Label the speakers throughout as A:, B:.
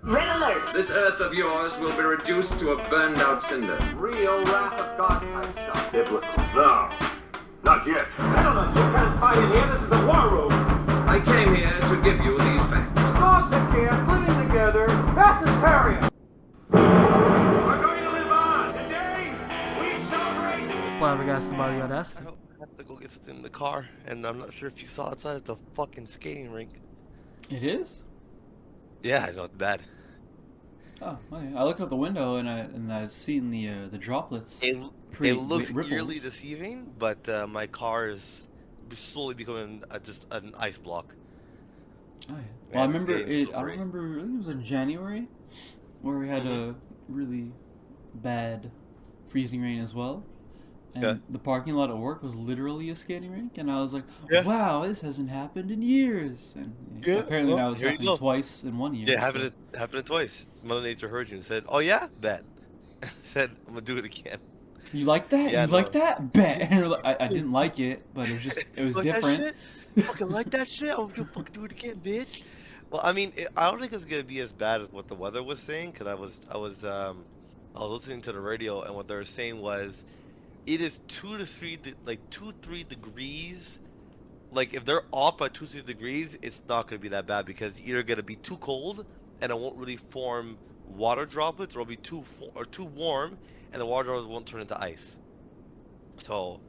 A: Red alert!
B: This Earth of yours will be reduced to a burned-out cinder.
C: Real wrath of God type stuff. Biblical.
D: No, not yet.
C: Gentlemen, you can't fight in here. This is the war room.
B: I came here to give you these facts.
C: Dogs in camp, living together. Mass hysteria.
D: We're going to live on. Today, we celebrate.
E: Flabbergasted by the audacity.
F: I have to go get something in the car, and I'm not sure if you saw outside. It's a fucking skating rink.
E: It is?
F: Yeah, I know it's bad.
E: Oh, okay. I looked out the window and I've seen the droplets.
F: It looks
E: ripples.
F: eerily deceiving, but my car is slowly becoming just an ice block.
E: Oh yeah. Well, I remember
F: it's getting
E: it. I remember it was in January, where we had a really bad freezing rain as well, and
F: Okay.
E: the parking lot at work was literally a skating rink, and I was like,
F: Yeah.
E: "Wow, this hasn't happened in years." And
F: Yeah,
E: apparently
F: well,
E: now it's
F: here you
E: happened
F: go.
E: twice in 1 year.
F: Yeah,
E: so-
F: happened twice. Mother Nature heard you and said, "Oh yeah, bet." Said, "I'm gonna do it again."
E: You like that?
F: Yeah,
E: you like
F: no.
E: that? Bet. And you're like, I didn't like it, but it was
F: Like
E: different.
F: That shit? You fucking like that shit? I'm gonna fucking do it again, bitch. Well, I mean, I don't think it's gonna be as bad as what the weather was saying, because I was listening to the radio, and what they were saying was, it is 2 to 3, like 2-3 degrees. Like if they're off by 2-3 degrees, it's not gonna be that bad because it's either gonna be too cold and it won't really form water droplets, or it'll be too warm and the water droplets won't turn into ice. So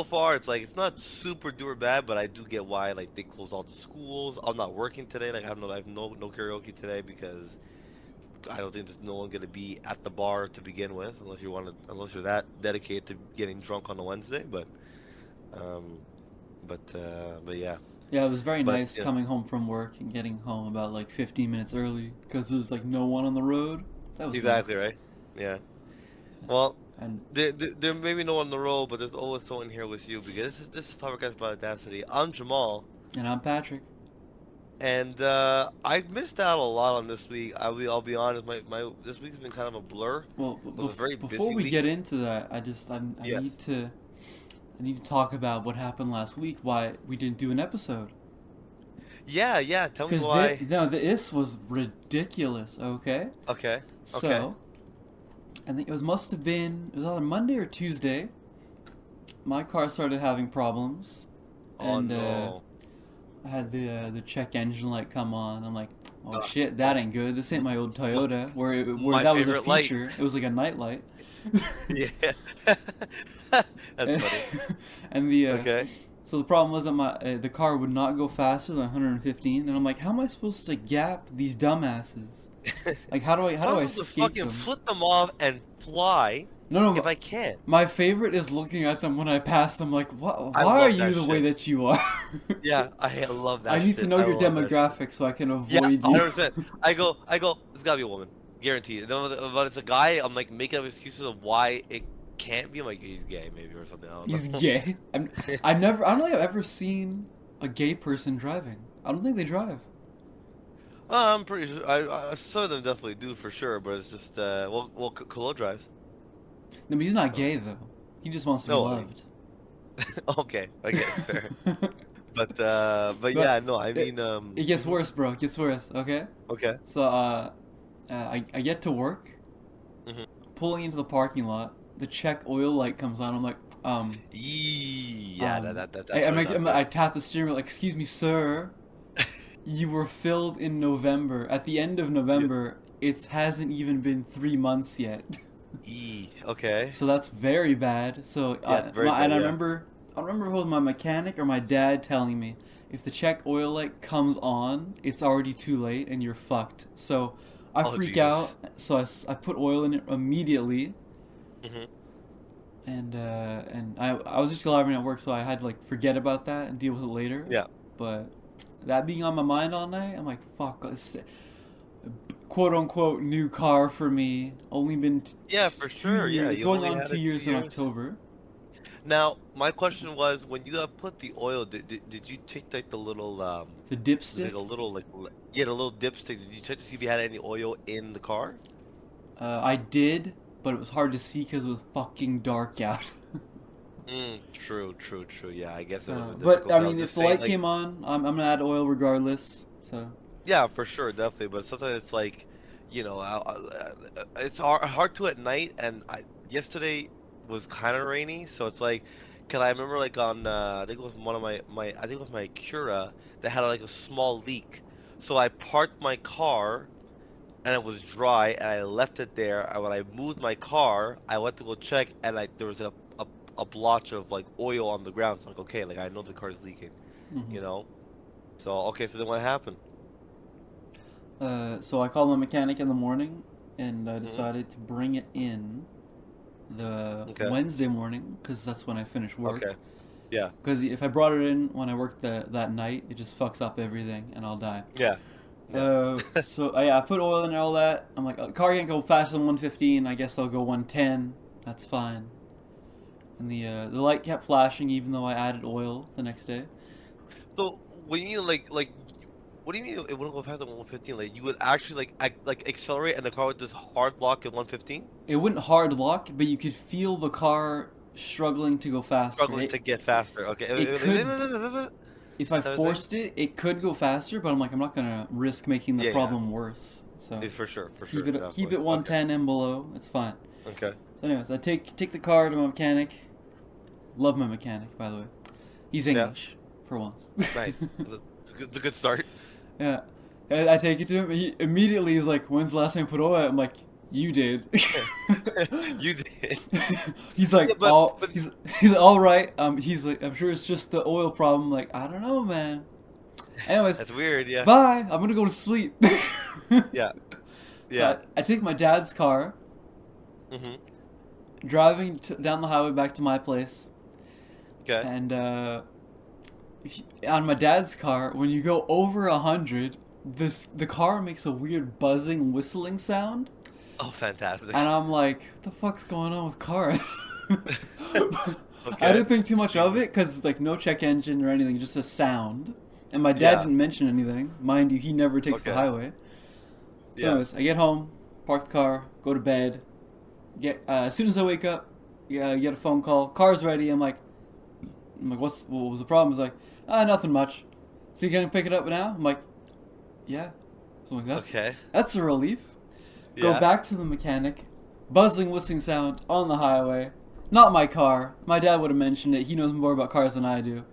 F: far it's like it's not super duper bad, but I do get why like they closed all the schools. I'm not working today. Like I have no karaoke today because I don't think there's no one gonna be at the bar to begin with, unless you're that dedicated to getting drunk on a Wednesday. But yeah.
E: Yeah, it was very
F: But,
E: nice
F: yeah.
E: coming home from work and getting home about like 15 minutes early because there was like no one on the road. That was
F: Exactly
E: nice.
F: right. Yeah. Well,
E: And
F: there may be no one on the road, but there's always someone here with you because this is Podcast by Audacity. I'm Jamal,
E: I'm Patrick.
F: and I missed out a lot on this week. I'll be honest, my this week's been kind of a blur.
E: Well,
F: was a very
E: before
F: busy
E: we
F: week.
E: get into that, I
F: Yes.
E: need to talk about what happened last week. Why we didn't do an episode?
F: Yeah. Tell me
E: Because
F: why.
E: this was ridiculous. Okay.
F: Okay.
E: So, I think it was either Monday or Tuesday. My car started having problems,
F: Oh
E: and
F: no.
E: I had the check engine light come on. I'm like, oh shit, that ain't good. This ain't my old Toyota where
F: My
E: that was a
F: favorite light.
E: feature. It was like a night light.
F: Yeah. That's funny.
E: And the
F: Okay.
E: so the problem was that the car would not go faster than 115, and I'm like, how am I supposed to gap these dumbasses? Like, how do I
F: I'm supposed to
E: escape
F: fucking
E: them?
F: flip them off and fly
E: No,
F: if I can.
E: my favorite is looking at them when I pass them. Like, why
F: I
E: are
F: love
E: you
F: that
E: the way
F: shit.
E: that you are?
F: Yeah, I love that.
E: I need to
F: shit.
E: know
F: I
E: your
F: love that shit.
E: demographic so I can avoid
F: Yeah,
E: you.
F: 100%. I go, it's gotta be a woman. Guaranteed. But it's a guy, I'm like making up excuses of why it can't be. I'm like, he's gay maybe or something. I don't
E: He's
F: know.
E: gay. I don't think I've ever seen a gay person driving. I don't think they drive.
F: I'm pretty sure. I some of them definitely do for sure, but it's just, Kolo drives.
E: No, but he's not gay though. He just wants to be
F: No,
E: loved.
F: Okay, I get it, fair. But yeah, no, I mean,
E: It gets worse, bro. It gets worse. Okay.
F: okay.
E: So I get to work,
F: Mhm.
E: pulling into the parking lot. The check oil light comes on. I'm like,
F: Yeah, that's
E: I tap the steering wheel. Like, excuse me, sir. You were filled in November. At the end of November, it hasn't even been 3 months yet.
F: Okay.
E: So that's very bad. So
F: Yeah, it's very bad,
E: and I
F: yeah.
E: remember if it was my mechanic or my dad telling me, if the check oil light comes on, it's already too late and you're fucked. So I
F: Oh,
E: freak
F: Jesus.
E: out. So I put oil in it immediately.
F: Mhm.
E: And I was just arriving at work, so I had to like forget about that and deal with it later.
F: Yeah.
E: But that being on my mind all night, I'm like, fuck, this quote unquote new car for me. Only been
F: Yeah, for sure. Yeah,
E: It's
F: you
E: going
F: only
E: on
F: had
E: 2
F: it 2
E: years in
F: years.
E: October.
F: Now, my question was, when you put the oil, did you take like the little
E: The
F: like
E: dipstick.
F: a little the little dipstick? Did you check to see if you had any oil in the car?
E: I did, but it was hard to see because it was fucking dark out.
F: True. Yeah, I guess it would have been
E: But
F: difficult.
E: I
F: was
E: mean, if
F: just
E: the
F: saying,
E: light came on, I'm gonna add oil regardless. So
F: yeah, for sure, definitely. But sometimes it's like, you know, it's hard to at night. And yesterday was kind of rainy, so it's like, cause I remember like on I think it was one of I think it was my Cura that had like a small leak. So I parked my car and it was dry and I left it there. And when I moved my car, I went to go check and like there was a blotch of like oil on the ground. So I'm like, okay, like I know the car is leaking,
E: Mhm.
F: you know. So okay, so then what happened?
E: So I called my mechanic in the morning, and I
F: Mhm.
E: decided to bring it in the
F: Okay.
E: Wednesday morning because that's when I finish work.
F: Okay. Yeah.
E: Because if I brought it in when I worked that night, it just fucks up everything, and I'll die.
F: Yeah. Yeah.
E: So yeah, I put oil in and all that. I'm like, car can't go faster than 115. I guess I'll go 110. That's fine. And the light kept flashing even though I added oil the next day.
F: So when you mean like what do you mean it wouldn't go faster than 115? Like you would actually like accelerate and the car would just hard lock at 115?
E: It wouldn't hard lock, but you could feel the car struggling to go faster.
F: Struggling to get faster. Okay.
E: It could, if I forced it, it could go faster, but I'm like, I'm not gonna risk making the
F: Yeah, yeah.
E: problem worse. So
F: For sure,
E: keep it
F: definitely.
E: 110 and below. It's fine.
F: Okay.
E: So anyways, I take the car to my mechanic. Love my mechanic, by the way. He's English for once.
F: Nice. It's a good start.
E: Yeah. And I take it to him. He immediately is like, "When's the last time you put oil?" I'm like, "You did."
F: You did.
E: He's like,
F: Yeah, but-
E: he's all right. He's like, "I'm sure it's just the oil problem." Like, I don't know, man. Anyways,
F: That's weird, yeah.
E: bye. I'm gonna go to sleep.
F: Yeah.
E: So
F: Yeah.
E: I take my dad's car,
F: Mhm.
E: driving down the highway back to my place,
F: Okay.
E: and on my dad's car, when you go over 100, the car makes a weird buzzing, whistling sound,
F: Oh, fantastic.
E: and I'm like, what the fuck's going on with cars?
F: Okay.
E: I didn't think too much of it because like no check engine or anything, just a sound. And my dad
F: Yeah.
E: didn't mention anything, mind you. He never takes the
F: Okay.
E: highway. So
F: Yeah.
E: anyways, I get home, park the car, go to bed. As soon as I wake up, get a phone call. Car's ready. I'm like, what was the problem? He's like, nothing much. So you gonna pick it up now? I'm like, yeah. So I'm like,
F: Okay.
E: that's a relief. Go
F: Yeah.
E: back to the mechanic. Buzzing, whistling sound on the highway. Not my car. My dad would have mentioned it. He knows more about cars than I do.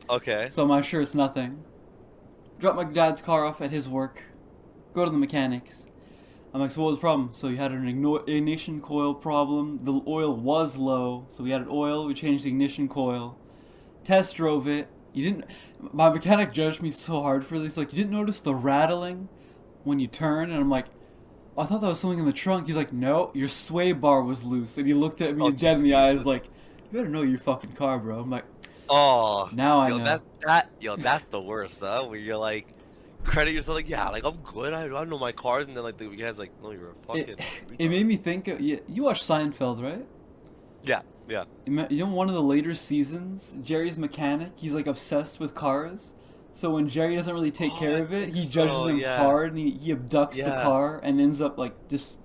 F: Okay.
E: So I'm sure it's nothing. Drop my dad's car off at his work. Go to the mechanics. I'm like, so what was the problem? So you had an ignition coil problem. The oil was low. So we added oil. We changed the ignition coil. Test drove it. You didn't. My mechanic judged me so hard for this. Like, you didn't notice the rattling when you turn? And I'm like, I thought that was something in the trunk. He's like, no, your sway bar was loose. And he looked at me dead in the eyes like, you better know your fucking car, bro. I'm like,
F: Oh.
E: now I
F: Yo,
E: know.
F: that's the worst, huh? Where you're like, credit yourself, like, yeah, like I'm good. I know my cars, and then like the guy's like, no, you're a fucking.
E: It made me think. You watched Seinfeld, right?
F: Yeah. Yeah.
E: You know, one of the later seasons, Jerry's mechanic, he's like obsessed with cars. So when Jerry doesn't really take care
F: I
E: of it,
F: think
E: he judges
F: so,
E: him
F: yeah.
E: hard, and he abducts the
F: Yeah.
E: car and ends up like just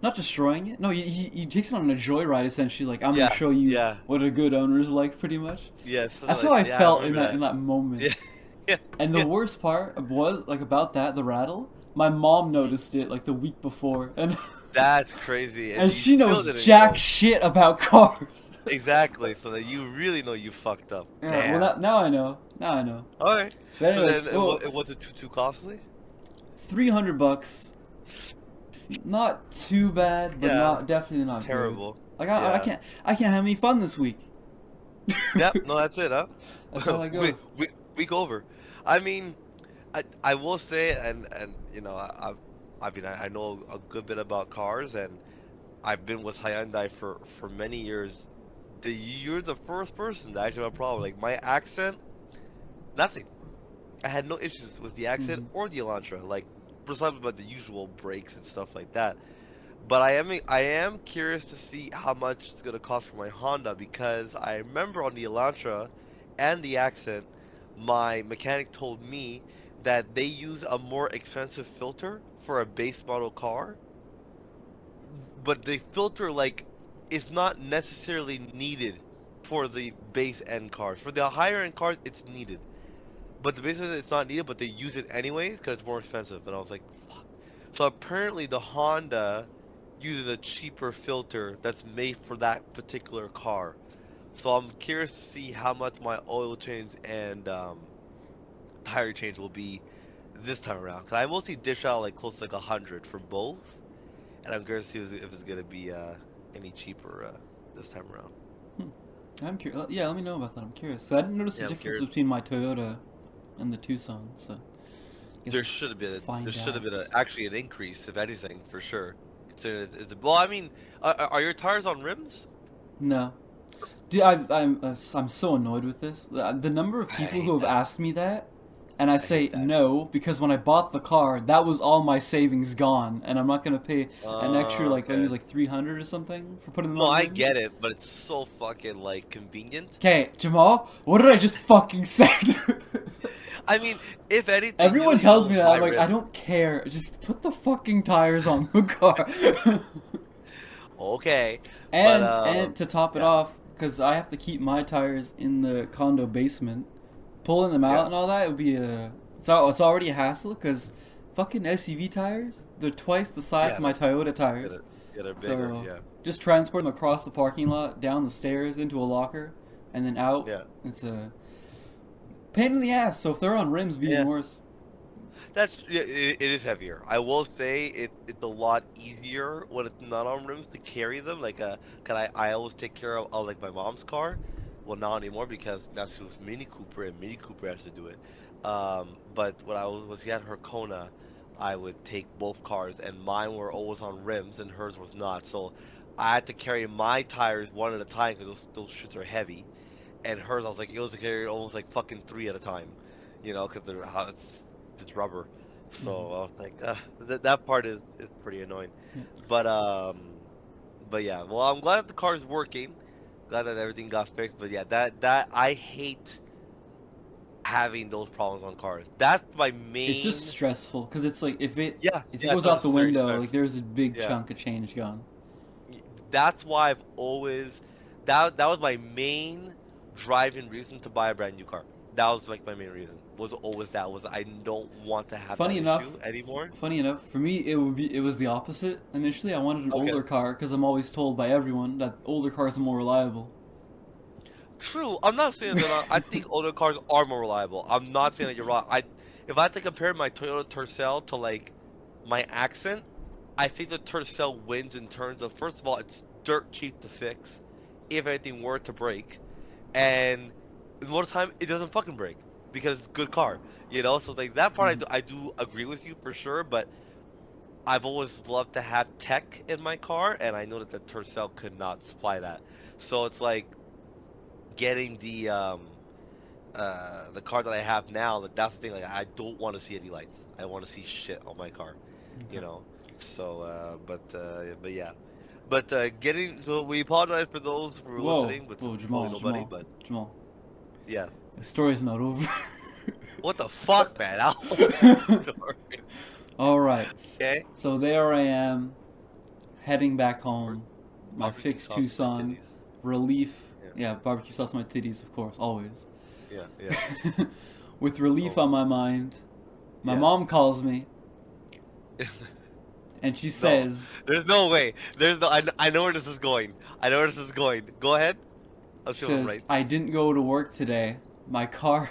E: not destroying it. No, he takes it on a joyride essentially. Like, I'm
F: Yeah,
E: gonna show you
F: yeah.
E: what a good owner is like, pretty much.
F: Yeah.
E: That's how I felt in
F: remember
E: that moment.
F: Yeah. Yeah.
E: And the
F: Yeah.
E: worst part was like about that, the rattle. My mom noticed it like the week before, and
F: That's crazy.
E: and
F: you
E: she
F: still
E: knows
F: didn't
E: jack
F: know.
E: shit about cars.
F: Exactly. So that you really know you fucked up.
E: Yeah,
F: Damn.
E: well, now I know. Now I know.
F: All right.
E: But
F: So
E: anyways,
F: then
E: well,
F: it wasn't too costly.
E: $300. Not too bad, but
F: Yeah.
E: definitely not
F: Terrible.
E: good. Like I can't have any fun this week.
F: Yep. No, that's it, huh?
E: That's how that goes.
F: Week over. I mean, I will say, and you know, I know a good bit about cars, and I've been with Hyundai for many years. You're the first person that actually had a problem. Like my accent, nothing. I had no issues with the accent or the Elantra. Like, besides about the usual brakes and stuff like that. But I am curious to see how much it's gonna cost for my Honda, because I remember on the Elantra and the Accent, my mechanic told me that they use a more expensive filter for a base model car, but the filter like is not necessarily needed for the base end cars. For the higher end cars, it's needed, but the base end it's not needed, but they use it anyways because it's more expensive. And I was like, fuck. So apparently the Honda uses a cheaper filter that's made for that particular car. So I'm curious to see how much my oil change and tire change will be this time around. Cause I mostly dish out like close to like 100 for both, and I'm curious to see if it's gonna be any cheaper this time around.
E: I'm curious. Yeah, let me know about that. I'm curious. So I didn't notice
F: Yeah,
E: the
F: I'm
E: difference
F: curious.
E: between my Toyota and the Tucson. So I guess
F: There
E: we'll
F: should have been
E: find out.
F: actually an increase, if anything, for sure. Considering well, I mean, are your tires on rims?
E: No. Dude, I'm so annoyed with this. The number of
F: I
E: people
F: hate
E: who have
F: that.
E: asked me that, and I say
F: hate that.
E: no because when I bought the car, that was all my savings gone, and I'm not gonna pay an extra like I
F: Okay.
E: think it was like 300 or something for putting them
F: No,
E: on
F: I
E: rims.
F: get it, but it's so fucking like convenient.
E: Okay, Jamal, what did I just fucking say?
F: I mean, if anything,
E: Everyone
F: you
E: tells
F: don't
E: me that.
F: buy
E: I'm like, I
F: rims.
E: don't care. Just put the fucking tires on the car.
F: Okay, but
E: And to top it
F: yeah,
E: off, because I have to keep my tires in the condo basement, pulling them out
F: yeah,
E: and all that, it would be it's already a hassle, because fucking SUV tires, they're twice the size
F: yeah,
E: of my Toyota
F: yeah,
E: tires.
F: they're bigger.
E: So
F: Yeah,
E: just transport them across the parking lot, down the stairs, into a locker, and then out.
F: yeah,
E: It's a pain in the ass, so if they're on rims, be even
F: yeah.
E: worse.
F: That's yeah, it is heavier. I will say it's a lot easier when it's not on rims to carry them. Like cause I always take care of like my mom's car. Well, not anymore because now she was Mini Cooper and Mini Cooper has to do it. But when I was she had her Kona, I would take both cars and mine were always on rims and hers was not. So I had to carry my tires one at a time because those shits are heavy. And hers I was like it was to carry almost like fucking three at a time, you know, because they're how it's rubber. So
E: Mhm.
F: I was like, that part is pretty annoying.
E: Yeah.
F: But but yeah, well, I'm glad that the car's working. Glad that everything got fixed. But yeah, that I hate having those problems on cars. That's my
E: It's
F: main.
E: just stressful, because it's like
F: Yeah,
E: if it
F: yeah,
E: goes
F: it's
E: out the
F: unnecessary
E: window, like
F: stress.
E: there's a big
F: Yeah,
E: chunk of change gone.
F: that's why I've always that was my main driving reason to buy a brand new car. That was like my main reason. Was always that was I don't want to have that
E: Funny enough,
F: issue anymore.
E: for me it was the opposite. Initially, I wanted an
F: Okay.
E: older car because I'm always told by everyone that older cars are more reliable.
F: True. I'm not saying that I think older cars are more reliable. I'm not saying that you're wrong. If I had to compare my Toyota Tercel to like my Accent, I think the Tercel wins in terms of first of all, it's dirt cheap to fix, if anything were to break, and most of the time it doesn't fucking break because it's a good car, you know. So like that part,
E: Mhm.
F: I do agree with you for sure. But I've always loved to have tech in my car, and I know that the Tercel could not supply that. So it's like getting the car that I have now, that's the thing. Like, I don't want to see any lights. I want to see shit on my car, you
E: Okay.
F: know. So, but yeah, but getting. So we apologize for those who were listening, but
E: Whoa,
F: probably
E: Jamal,
F: nobody.
E: Jamal,
F: But
E: Jamal.
F: yeah,
E: The story's not over.
F: what the fuck, man? I don't want that story.
E: All right,
F: Okay.
E: so there I am, heading back home. My
F: Barbecue
E: fixed
F: sauce on my
E: Tucson,
F: titties.
E: relief.
F: Yeah.
E: Yeah, barbecue sauce on my titties, of course, always.
F: Yeah, yeah.
E: With relief on my mind, my
F: Yeah.
E: mom calls me and she
F: No,
E: says,
F: there's no way. There's no. I know where this is going. I know where this is going. Go ahead. I'll show him right.
E: I didn't go to work today. My car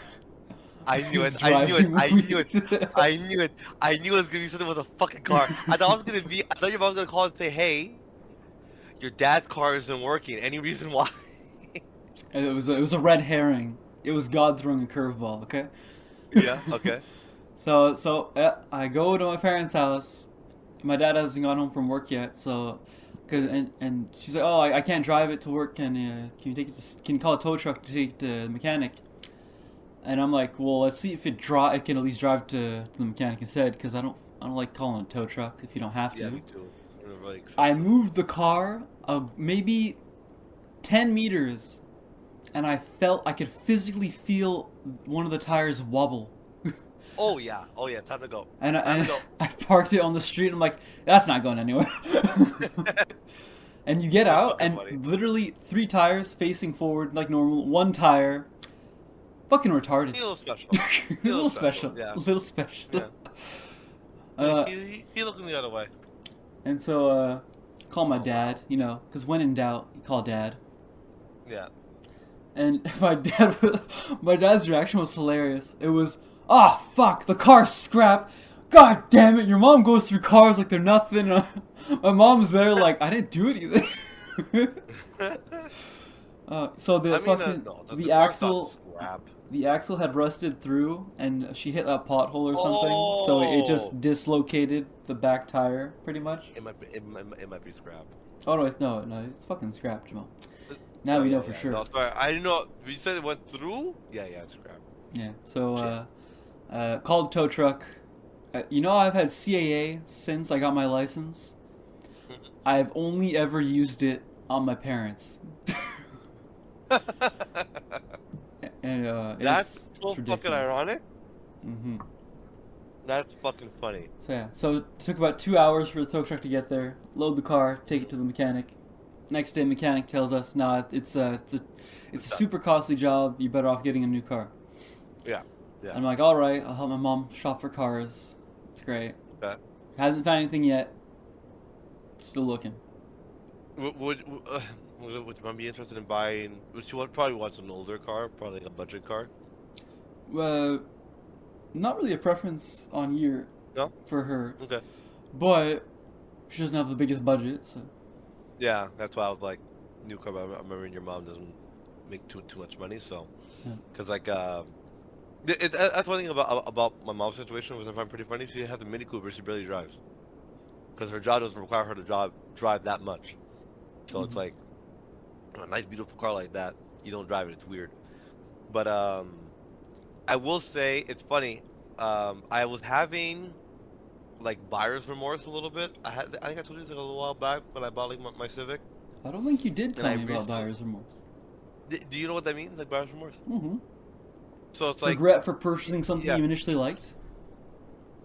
F: I knew
E: is
F: it. I knew it.
E: driving
F: I knew it.
E: weird."
F: I knew it. I knew it was gonna be something with a fucking car. I thought it was gonna be. I thought your mom was gonna call and say, "Hey, your dad's car isn't working. Any reason why?"
E: And it was a red herring. It was God throwing a curveball. Okay.
F: Yeah. Okay.
E: So I go to my parents' house. My dad hasn't gone home from work yet, so and she's like, oh, I can't drive it to work. Can you take it? Can you call a tow truck to take it to the mechanic? And I'm like, well, let's see if it can at least drive to the mechanic instead, because I don't like calling a tow truck if you don't have to.
F: Yeah, me too. They're really
E: I
F: expensive.
E: moved the car maybe 10 meters, and I could physically feel one of the tires wobble.
F: Oh yeah. Oh yeah. Time to go.
E: And
F: Time to go.
E: I parked it on the street. I'm like, that's not going anywhere. And you get
F: That's
E: out,
F: fucking
E: and
F: funny.
E: literally 3 tires facing forward like normal, 1 tire, fucking retarded.
F: A little special.
E: A little special.
F: Yeah.
E: A little special.
F: Yeah. He looking the other way.
E: And so, call my dad, you know, because when in doubt, you call dad.
F: Yeah.
E: And my dad's reaction was hilarious. It was, "Ah, fuck, the car's scrap. God damn it, your mom goes through cars like they're nothing." My mom's there like, "I didn't do anything." So the the axle, the axle had rusted through, and she hit a pothole or something, so it just dislocated the back tire, pretty much.
F: It might be scrap.
E: Oh no, it's fucking scrap, Jamal. Now we know for sure.
F: No, sorry, I didn't know. You said it went through? Yeah, it's scrap.
E: Yeah. So called tow truck. You know, I've had CAA since I got my license. I've only ever used it on my parents. And
F: that's
E: it's
F: so fucking ironic.
E: Mm-hmm.
F: That's fucking funny.
E: So it took about 2 hours for the tow truck to get there, load the car, take it to the mechanic. Next day, mechanic tells us, "Nah, it's a super costly job. You're better off getting a new car."
F: Yeah.
E: I'm like, "All right, I'll help my mom shop for cars. It's great."
F: Okay.
E: Hasn't found anything yet. Still looking.
F: Would you be interested in buying? Would you probably want an older car, probably like a budget car?
E: Not really a preference on year.
F: No.
E: For her.
F: Okay.
E: But she doesn't have the biggest budget, so.
F: Yeah, that's why I was like, new car. But I'm remembering your mom doesn't make too much money, so. Because like that's one thing about my mom's situation, which I find pretty funny. She has a Mini Cooper, she barely drives, because her job doesn't require her to drive that much. So it's like a nice, beautiful car like that. You don't drive it; it's weird. But I will say it's funny. I was having like buyer's remorse a little bit. I think I told you this like a little while back when I bought like my Civic.
E: I don't think you did tell me about buyer's remorse.
F: Do you know what that means? Like buyer's remorse?
E: Mm-hmm.
F: So it's like
E: regret for purchasing something you initially liked.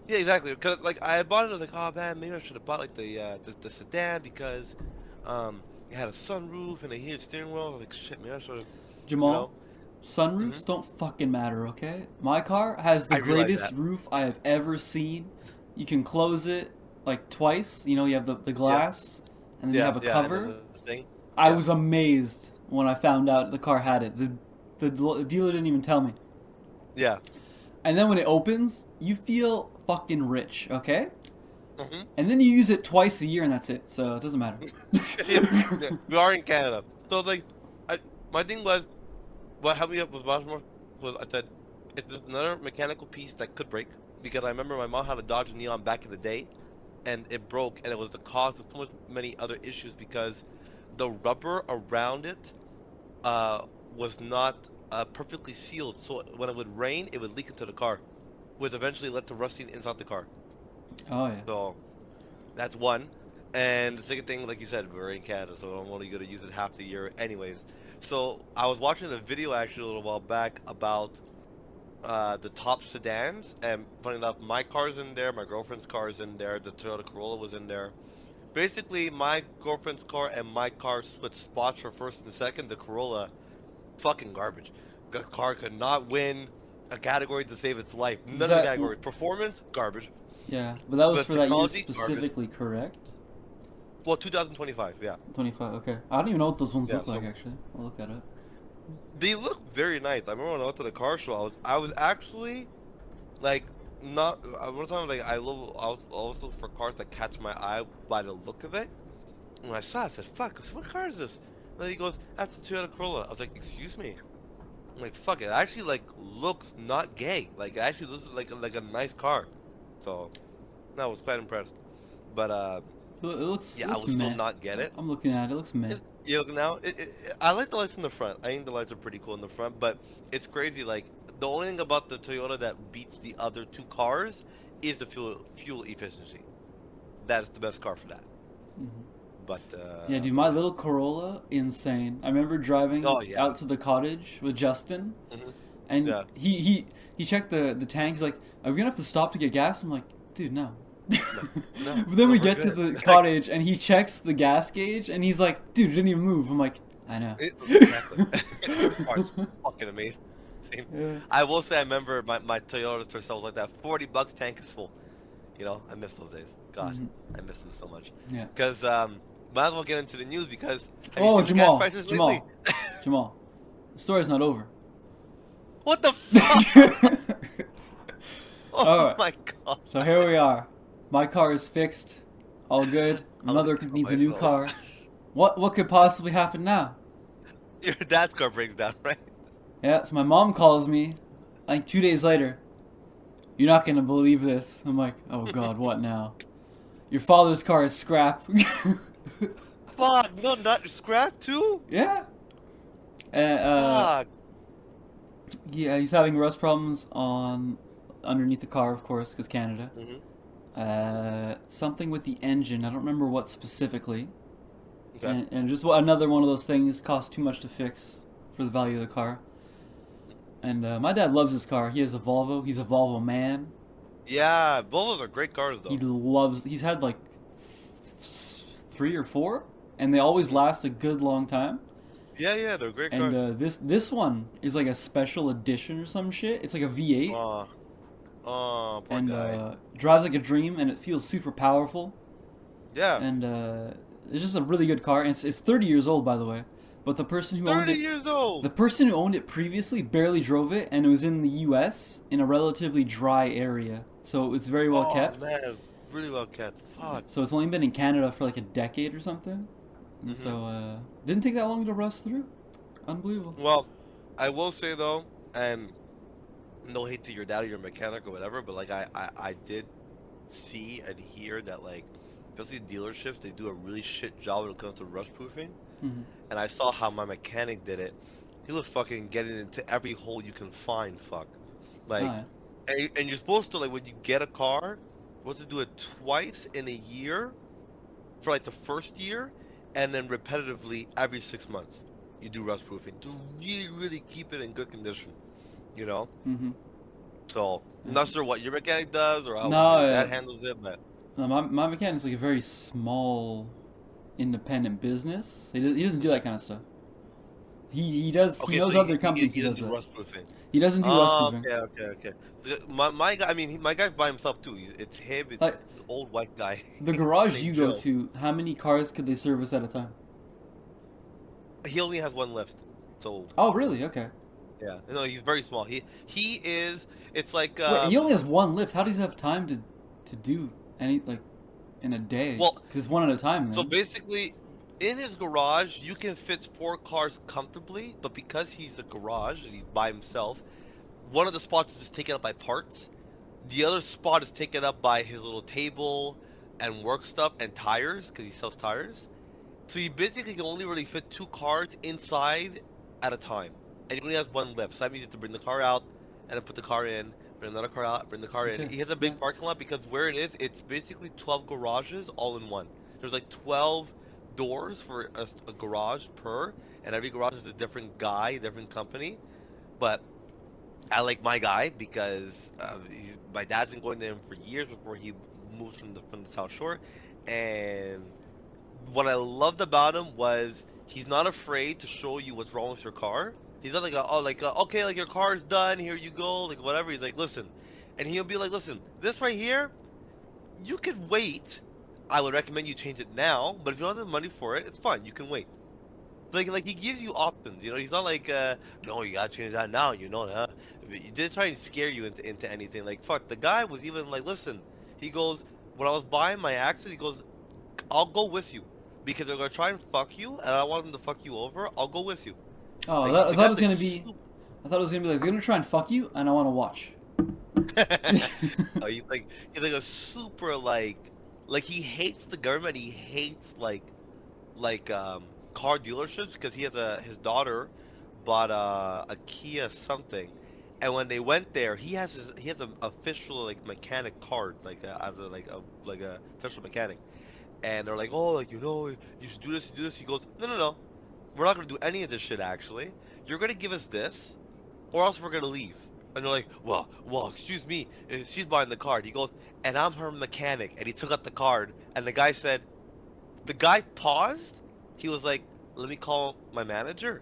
F: Yeah, exactly. Because like I bought it, I was like, oh man, maybe I should have bought like the sedan because it had a sunroof and a heated steering wheel. I was like, shit, man, I should have.
E: Jamal, sunroofs don't fucking matter, okay? My car has the greatest roof I have ever seen. You can close it like twice. You know, you have the glass and then you have a cover. I was amazed when I found out the car had it. The dealer didn't even tell me.
F: Yeah.
E: And then when it opens, you feel fucking rich, okay? And then you use it twice a year and that's it. So it doesn't matter.
F: We are in Canada. So like, my thing was, what helped me up with Baltimore was I said, it's another mechanical piece that could break. Because I remember my mom had a Dodge Neon back in the day, and it broke, and it was the cause of so many other issues because the rubber around it was not perfectly sealed. So when it would rain, it would leak into the car, which eventually led to rusting inside the car.
E: Oh yeah.
F: So that's one. And the second thing, like you said, we're in Canada, so I'm only going to use it half the year anyways. So I was watching a video actually a little while back about the top sedans, and funny enough, my car's in there, my girlfriend's car's in there, the Toyota Corolla was in there. Basically, my girlfriend's car and my car switched spots for first and second. The Corolla, fucking garbage. The car could not win a category to save its life. None of the categories. Performance, garbage.
E: Yeah, but that was for that year specifically, correct?
F: Well, 2025, yeah.
E: 25, okay. I don't even know what those ones look like, actually. I'll look that up.
F: They look very nice. I remember when I went to the car show, I was actually, like, not, one time, like, I always look for cars that catch my eye by the look of it. And when I saw it, I said, fuck, what car is this? And then he goes, that's the Toyota Corolla. I was like, excuse me? I'm like, fuck, it actually, like, looks not gay. Like, it actually looks like a nice car. So, no, I was quite impressed. But,
E: it looks,
F: yeah, I would still not get it.
E: I'm looking at it. It looks meh.
F: You know, now, I like the lights in the front. I think the lights are pretty cool in the front, but it's crazy. Like, the only thing about the Toyota that beats the other two cars is the fuel efficiency. That's the best car for that. But
E: yeah, dude, my little Corolla, insane. I remember driving out to the cottage with Justin, and he checked the tank. He's like, "Are we gonna have to stop to get gas?" I'm like, "Dude, no."
F: No,
E: but then we get to the cottage and he checks the gas gauge and he's like, "Dude, it didn't even move." I'm like, "I know."
F: Exactly. It's fucking amazing. Yeah. I will say, I remember my Toyota Tercel was like that. $40 tank is full. You know, I miss those days. God,
E: Mhm.
F: I miss them so much.
E: Yeah.
F: Because might as well get into the news because have
E: Oh,
F: you seen the gas
E: Jamal,
F: prices lately?
E: Jamal, the story's not over.
F: What the fuck? Oh
E: All right.
F: my god.
E: So here we are. My car is fixed. All good.
F: I'm gonna
E: Mother
F: kill
E: needs a new
F: myself.
E: car. What could possibly happen now?
F: Your dad's car breaks down, right?
E: Yeah, so my mom calls me like 2 days later. You're not gonna believe this. I'm like, oh god, what now? Your father's car is scrap.
F: Fuck, no, not scrap too?
E: Yeah.
F: Fuck.
E: Yeah, he's having rust problems on underneath the car, of course, because Canada. Something with the engine. I don't remember what specifically.
F: Okay.
E: And just another one of those things costs too much to fix for the value of the car. And my dad loves his car. He has a Volvo. He's a Volvo man.
F: Yeah, Volvos are great cars though.
E: He loves. He's had like 3 or 4, and they always last a good long time.
F: Yeah, they're great
E: And
F: cars.
E: this one is like a special edition or some shit. It's like a V8.
F: Poor
E: And
F: guy.
E: drives like a dream, and it feels super powerful.
F: Yeah.
E: And it's just a really good car. And it's 30 years old, by the way. But the person who owned
F: 30
E: it,
F: years old.
E: the person who owned it previously barely drove it, and it was in the U.S. in a relatively dry area, so it was very well kept.
F: Oh man, it's really well kept. Fuck.
E: So it's only been in Canada for like a decade or something. And so didn't take that long to rust through. Unbelievable.
F: Well, I will say though, and no hate to your dad or your mechanic or whatever, but like I did see and hear that like, especially dealerships, they do a really shit job when it comes to rust proofing.
E: Mhm.
F: And I saw how my mechanic did it. He was fucking getting into every hole you can find. Fuck. Like,
E: Oh, yeah.
F: and you're supposed to like when you get a car, you're supposed to do it twice in a year, for like the first year, and then repetitively every 6 months. You do rust proofing to really keep it in good condition. You know.
E: Mhm.
F: So I'm not sure what your mechanic does or how
E: No,
F: your dad handles it, but
E: No, my mechanic's like a very small, independent business. He doesn't do that kind of stuff. He does.
F: okay,
E: He knows
F: so
E: other companies
F: he
E: who
F: doesn't
E: does
F: do
E: that.
F: rust proofing.
E: He doesn't do rust
F: Oh,
E: proofing.
F: okay. My guy, I mean, my guy's by himself too. It's him. It's
E: Like,
F: an old white guy.
E: The garage
F: named
E: you go
F: Joe.
E: to, how many cars could they service at a time?
F: He only has one lift, so
E: Oh, really? Okay.
F: yeah. No, he's very small. He is. It's like
E: Wait, he only has one lift. How does he have time to do any like in a day?
F: Well,
E: because it's one at a time.
F: so
E: Then.
F: basically, in his garage, you can fit 4 cars comfortably, but because he's a garage and he's by himself, one of the spots is just taken up by parts. The other spot is taken up by his little table and work stuff and tires, because he sells tires. So he basically can only really fit 2 cars inside at a time, and he only has one lift. So that means you have to bring the car out and then put the car in, bring another car out, bring the car in.
E: Okay,
F: He has a big
E: yeah.
F: parking lot because where it is, it's basically 12 garages all in one. There's like 12 doors for a garage per, and every garage is a different guy, different company. But I like my guy because my dad's been going to him for years before he moved from the South Shore, and what I loved about him was he's not afraid to show you what's wrong with your car. He's not like okay, like your car's done, here you go, like whatever. He's like, listen, and he'll be like, listen, this right here, you can wait. I would recommend you change it now, but if you don't have the money for it, it's fine. You can wait. Like he gives you options, you know. He's not like, no, you gotta change that now, you know that. He didn't try and scare you into anything. Like fuck, the guy was even like, listen. He goes, when I was buying my accident, he goes, I'll go with you because they're gonna try and fuck you, and I don't want them to fuck you over. I'll go with you.
E: Oh,
F: Like,
E: I
F: the
E: thought it
F: guy's
E: was gonna
F: like
E: be. I thought it was gonna be like they're gonna try and fuck you, and I want to watch.
F: Oh, he's like a super like he hates the government. He hates car dealerships because his daughter bought a Kia something, and when they went there, he has an official like mechanic card as a official mechanic, and they're like, oh, like, you know, you should do this, you do this. He goes, no, we're not gonna do any of this shit. Actually, you're gonna give us this, or else we're gonna leave. And they're like, well, excuse me, she's buying the card. He goes, and I'm her mechanic. And he took out the card, and the guy paused. He was like, let me call my manager.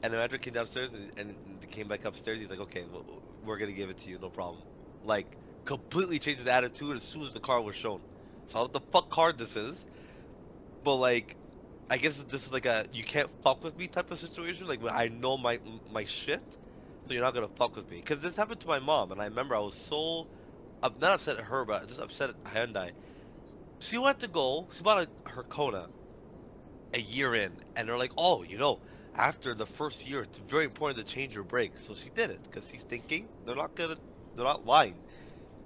F: And the manager came downstairs and came back upstairs. He's like, okay, well, we're gonna give it to you, no problem. Like, completely changed his attitude as soon as the car was shown. So I don't know what the fuck car this is, but like, I guess this is like a you can't fuck with me type of situation. Like when I know my shit, so you're not gonna fuck with me. Cause this happened to my mom, and I remember I was so, I'm not upset at her, but just upset at Hyundai. She went to go, she bought her Kona a year in, and they're like, oh, after the first year, it's very important to change your brakes. So she did it, because she's thinking they're not lying.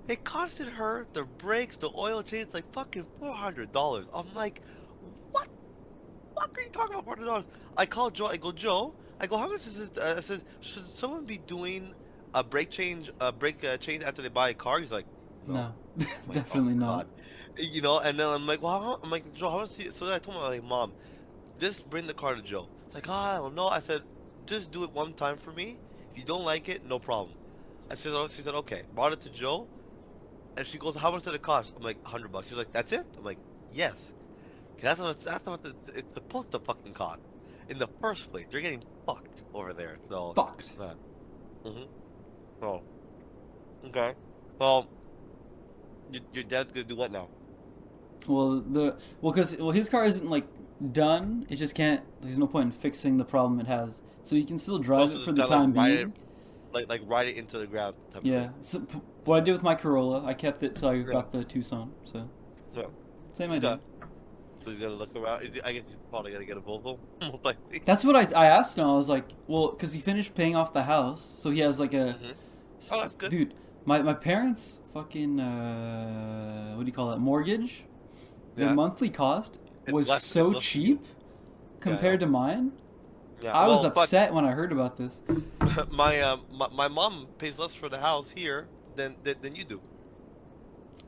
F: It costed her the brakes, the oil change, like fucking $400. I'm like, what? What are you talking about $400? I called Joe. I go, Joe. I go, how much is it? I said, should someone be doing a brake change after they buy a car? He's like, no, like,
E: definitely
F: oh,
E: not.
F: God. And then I'm like, well, I'm like, Joe, how much? So then I told him, I'm like, Mom, just bring the car to Joe. It's like, oh, I don't know. I said, just do it one time for me. If you don't like it, no problem. She said, okay. Brought it to Joe, and she goes, how much did it cost? I'm like, $100. She's like, that's it? I'm like, yes. That's what it's supposed to fucking cost. In the first place, you're getting fucked over there. So
E: Fucked.
F: Oh. Okay. Well, your dad's gonna do what now?
E: Well, his car isn't like done. It just can't. There's no point in fixing the problem it has. So you can still drive it for the time being.
F: Like ride it into the ground. Type
E: Yeah.
F: Of thing.
E: So what I did with my Corolla, I kept it till I got the Tucson. So.
F: Yeah.
E: Same idea.
F: So he's gonna look around. I guess he's probably gonna get a Volvo. Most likely.
E: That's what I asked him. I was like, well, because he finished paying off the house, so he has like a.
F: Oh, that's good.
E: Dude, my parents fucking what do you call that? Mortgage. Their monthly cost was so cheap compared to mine.
F: Yeah.
E: I was upset when I heard about this.
F: my mom pays less for the house here than you do.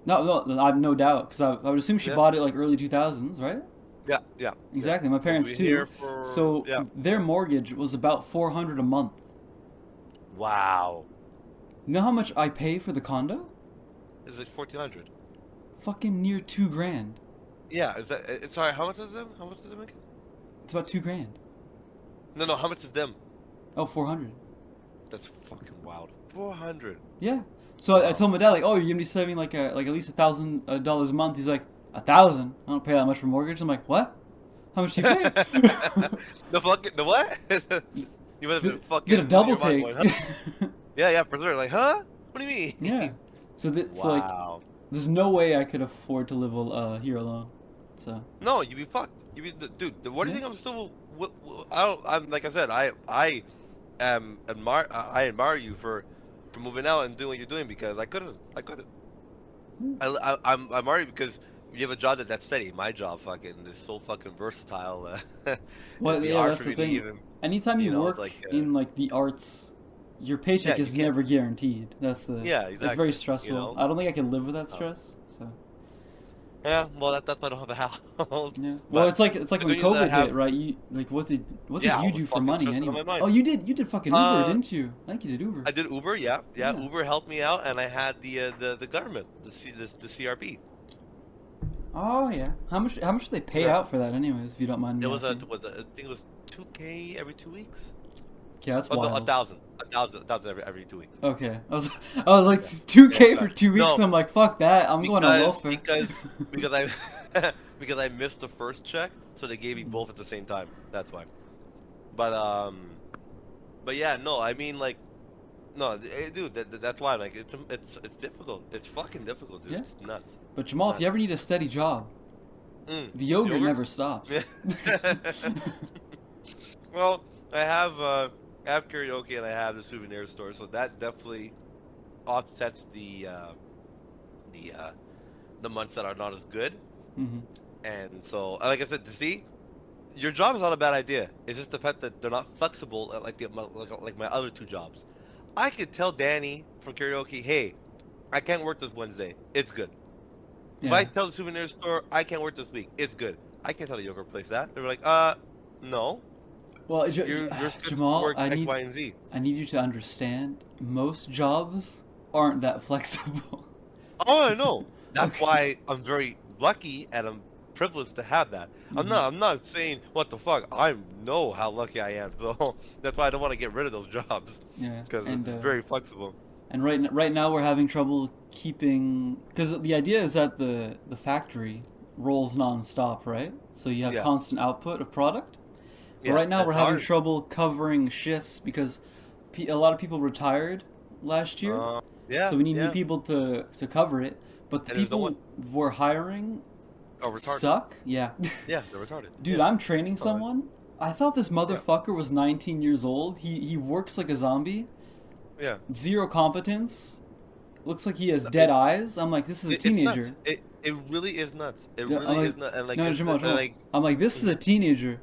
E: No, I have no doubt, because I would assume she bought it like early 2000s, right?
F: Yeah.
E: Exactly. My parents too. So their mortgage was about $400 a month.
F: Wow.
E: You know how much I pay for the condo?
F: It's like $1,400.
E: Fucking near $2,000.
F: Yeah. Is that? Sorry. How much is them? How much is them again?
E: It's about $2,000.
F: No. How much is them?
E: Oh, 400.
F: That's fucking wild. 400.
E: Yeah. So I told my dad, like, oh, you're gonna be saving like at least $1,000 a month. He's like, 1,000? I don't pay that much for mortgage. I'm like, what? How much do you pay?
F: The what? You would have been fucking.
E: Get a double take.
F: Going, huh? Yeah, for sure. Like, huh? What do you mean?
E: Yeah. So like, there's no way I could afford to live here alone. So.
F: No, you'd be fucked. Dude. What do you think I'm still? I'm like I said, I admire you for moving out and doing what you're doing, because I couldn't. I admire you because you have a job that's steady. My job fucking is so fucking versatile.
E: Well, yeah, that's the thing. Anytime you work in like the arts, your paycheck is never guaranteed. That's the
F: exactly.
E: It's very stressful. I don't think I can live with that stress. So.
F: Yeah, well, that's why I don't have a house.
E: Yeah. Well, it's like when COVID hit, right? You like what did you do for money anyway? Oh, you did fucking Uber, didn't you? I think you did Uber.
F: I did Uber, yeah. Uber helped me out, and I had the government, the CRB.
E: Oh yeah. How much do they pay out for that, anyways? If you don't mind me asking.
F: I think it was $2,000 every 2 weeks.
E: Yeah, that's wild.
F: No, 1,000 every 2 weeks.
E: Okay, I was like $2,000 for 2 weeks. No, and I'm like, fuck that. I'm going on welfare.
F: because I missed the first check, so they gave me both at the same time. That's why. But yeah, no, I mean like, no, dude, that's why. Like, it's difficult. It's fucking difficult, dude. Yeah. It's nuts.
E: But Jamal, if you ever need a steady job, the yogurt never stops.
F: Yeah. Well, I have karaoke and I have the souvenir store, so that definitely offsets the months that are not as good.
E: Mm-hmm.
F: And so, like I said, to see, your job is not a bad idea. It's just the fact that they're not flexible like my other two jobs. I could tell Danny from karaoke, hey, I can't work this Wednesday. It's good. Yeah. If I tell the souvenir store I can't work this week, it's good. I can't tell the yogurt place that. They're like, no.
E: Well,
F: you're
E: Jamal,
F: work X, Y, and Z.
E: I need you to understand, most jobs aren't that flexible.
F: Oh, I know. That's why I'm very lucky and I'm privileged to have that.
E: Mm-hmm.
F: I'm not saying what the fuck. I know how lucky I am. So that's why I don't want to get rid of those jobs.
E: Yeah.
F: Because it's very flexible.
E: And right now we're having trouble keeping, because the idea is that the factory rolls non-stop, right? So you have
F: Yeah.
E: constant output of product. But
F: Yeah,
E: right now we're
F: that's
E: having
F: hard.
E: trouble covering shifts because a lot of people retired last year.
F: Yeah,
E: So we need new
F: yeah.
E: people to cover it. But the
F: And there's no
E: people
F: one.
E: we're hiring
F: Oh, retarded.
E: suck. Yeah.
F: Yeah, they're retarded.
E: Dude,
F: Yeah.
E: I'm training
F: Oh,
E: someone. I thought this motherfucker was 19 years old. He works like a zombie.
F: Yeah.
E: Zero competence. Looks like he has dead eyes. I'm like, this is a
F: It's nuts.
E: teenager.
F: It really is nuts. It
E: Yeah,
F: really
E: I'm like,
F: is nuts. And like,
E: no,
F: it's,
E: Jamal,
F: and,
E: Jamal.
F: like,
E: I'm like, this is a teenager.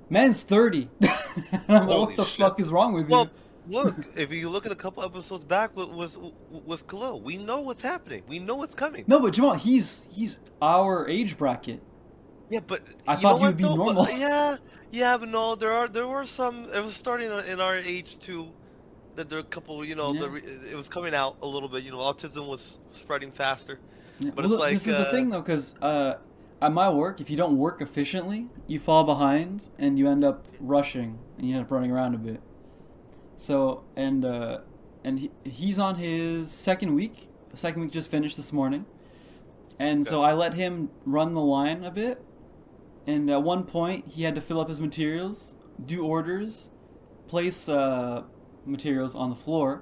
E: Man's 30. And I'm like,
F: Holy
E: what the
F: shit.
E: fuck is wrong with
F: well,
E: you?
F: look, if you look at a couple episodes back, what was Khalil? We know what's happening. We know what's coming.
E: No, but Jamal, he's our age bracket.
F: Yeah, but
E: I
F: you
E: thought
F: know
E: he
F: what
E: would be
F: though?
E: normal.
F: Yeah, but no, there were some. It was starting in our age too. That there were a couple,
E: Yeah.
F: it was coming out a little bit. Autism was spreading faster.
E: Yeah,
F: But
E: well,
F: it's like,
E: this is the thing though, because at my work, if you don't work efficiently, you fall behind and you end up rushing and you end up running around a bit. So he's on his second week. Second week just finished this morning, and so I let him run the line a bit. And at one point, he had to fill up his materials, do orders, place materials on the floor,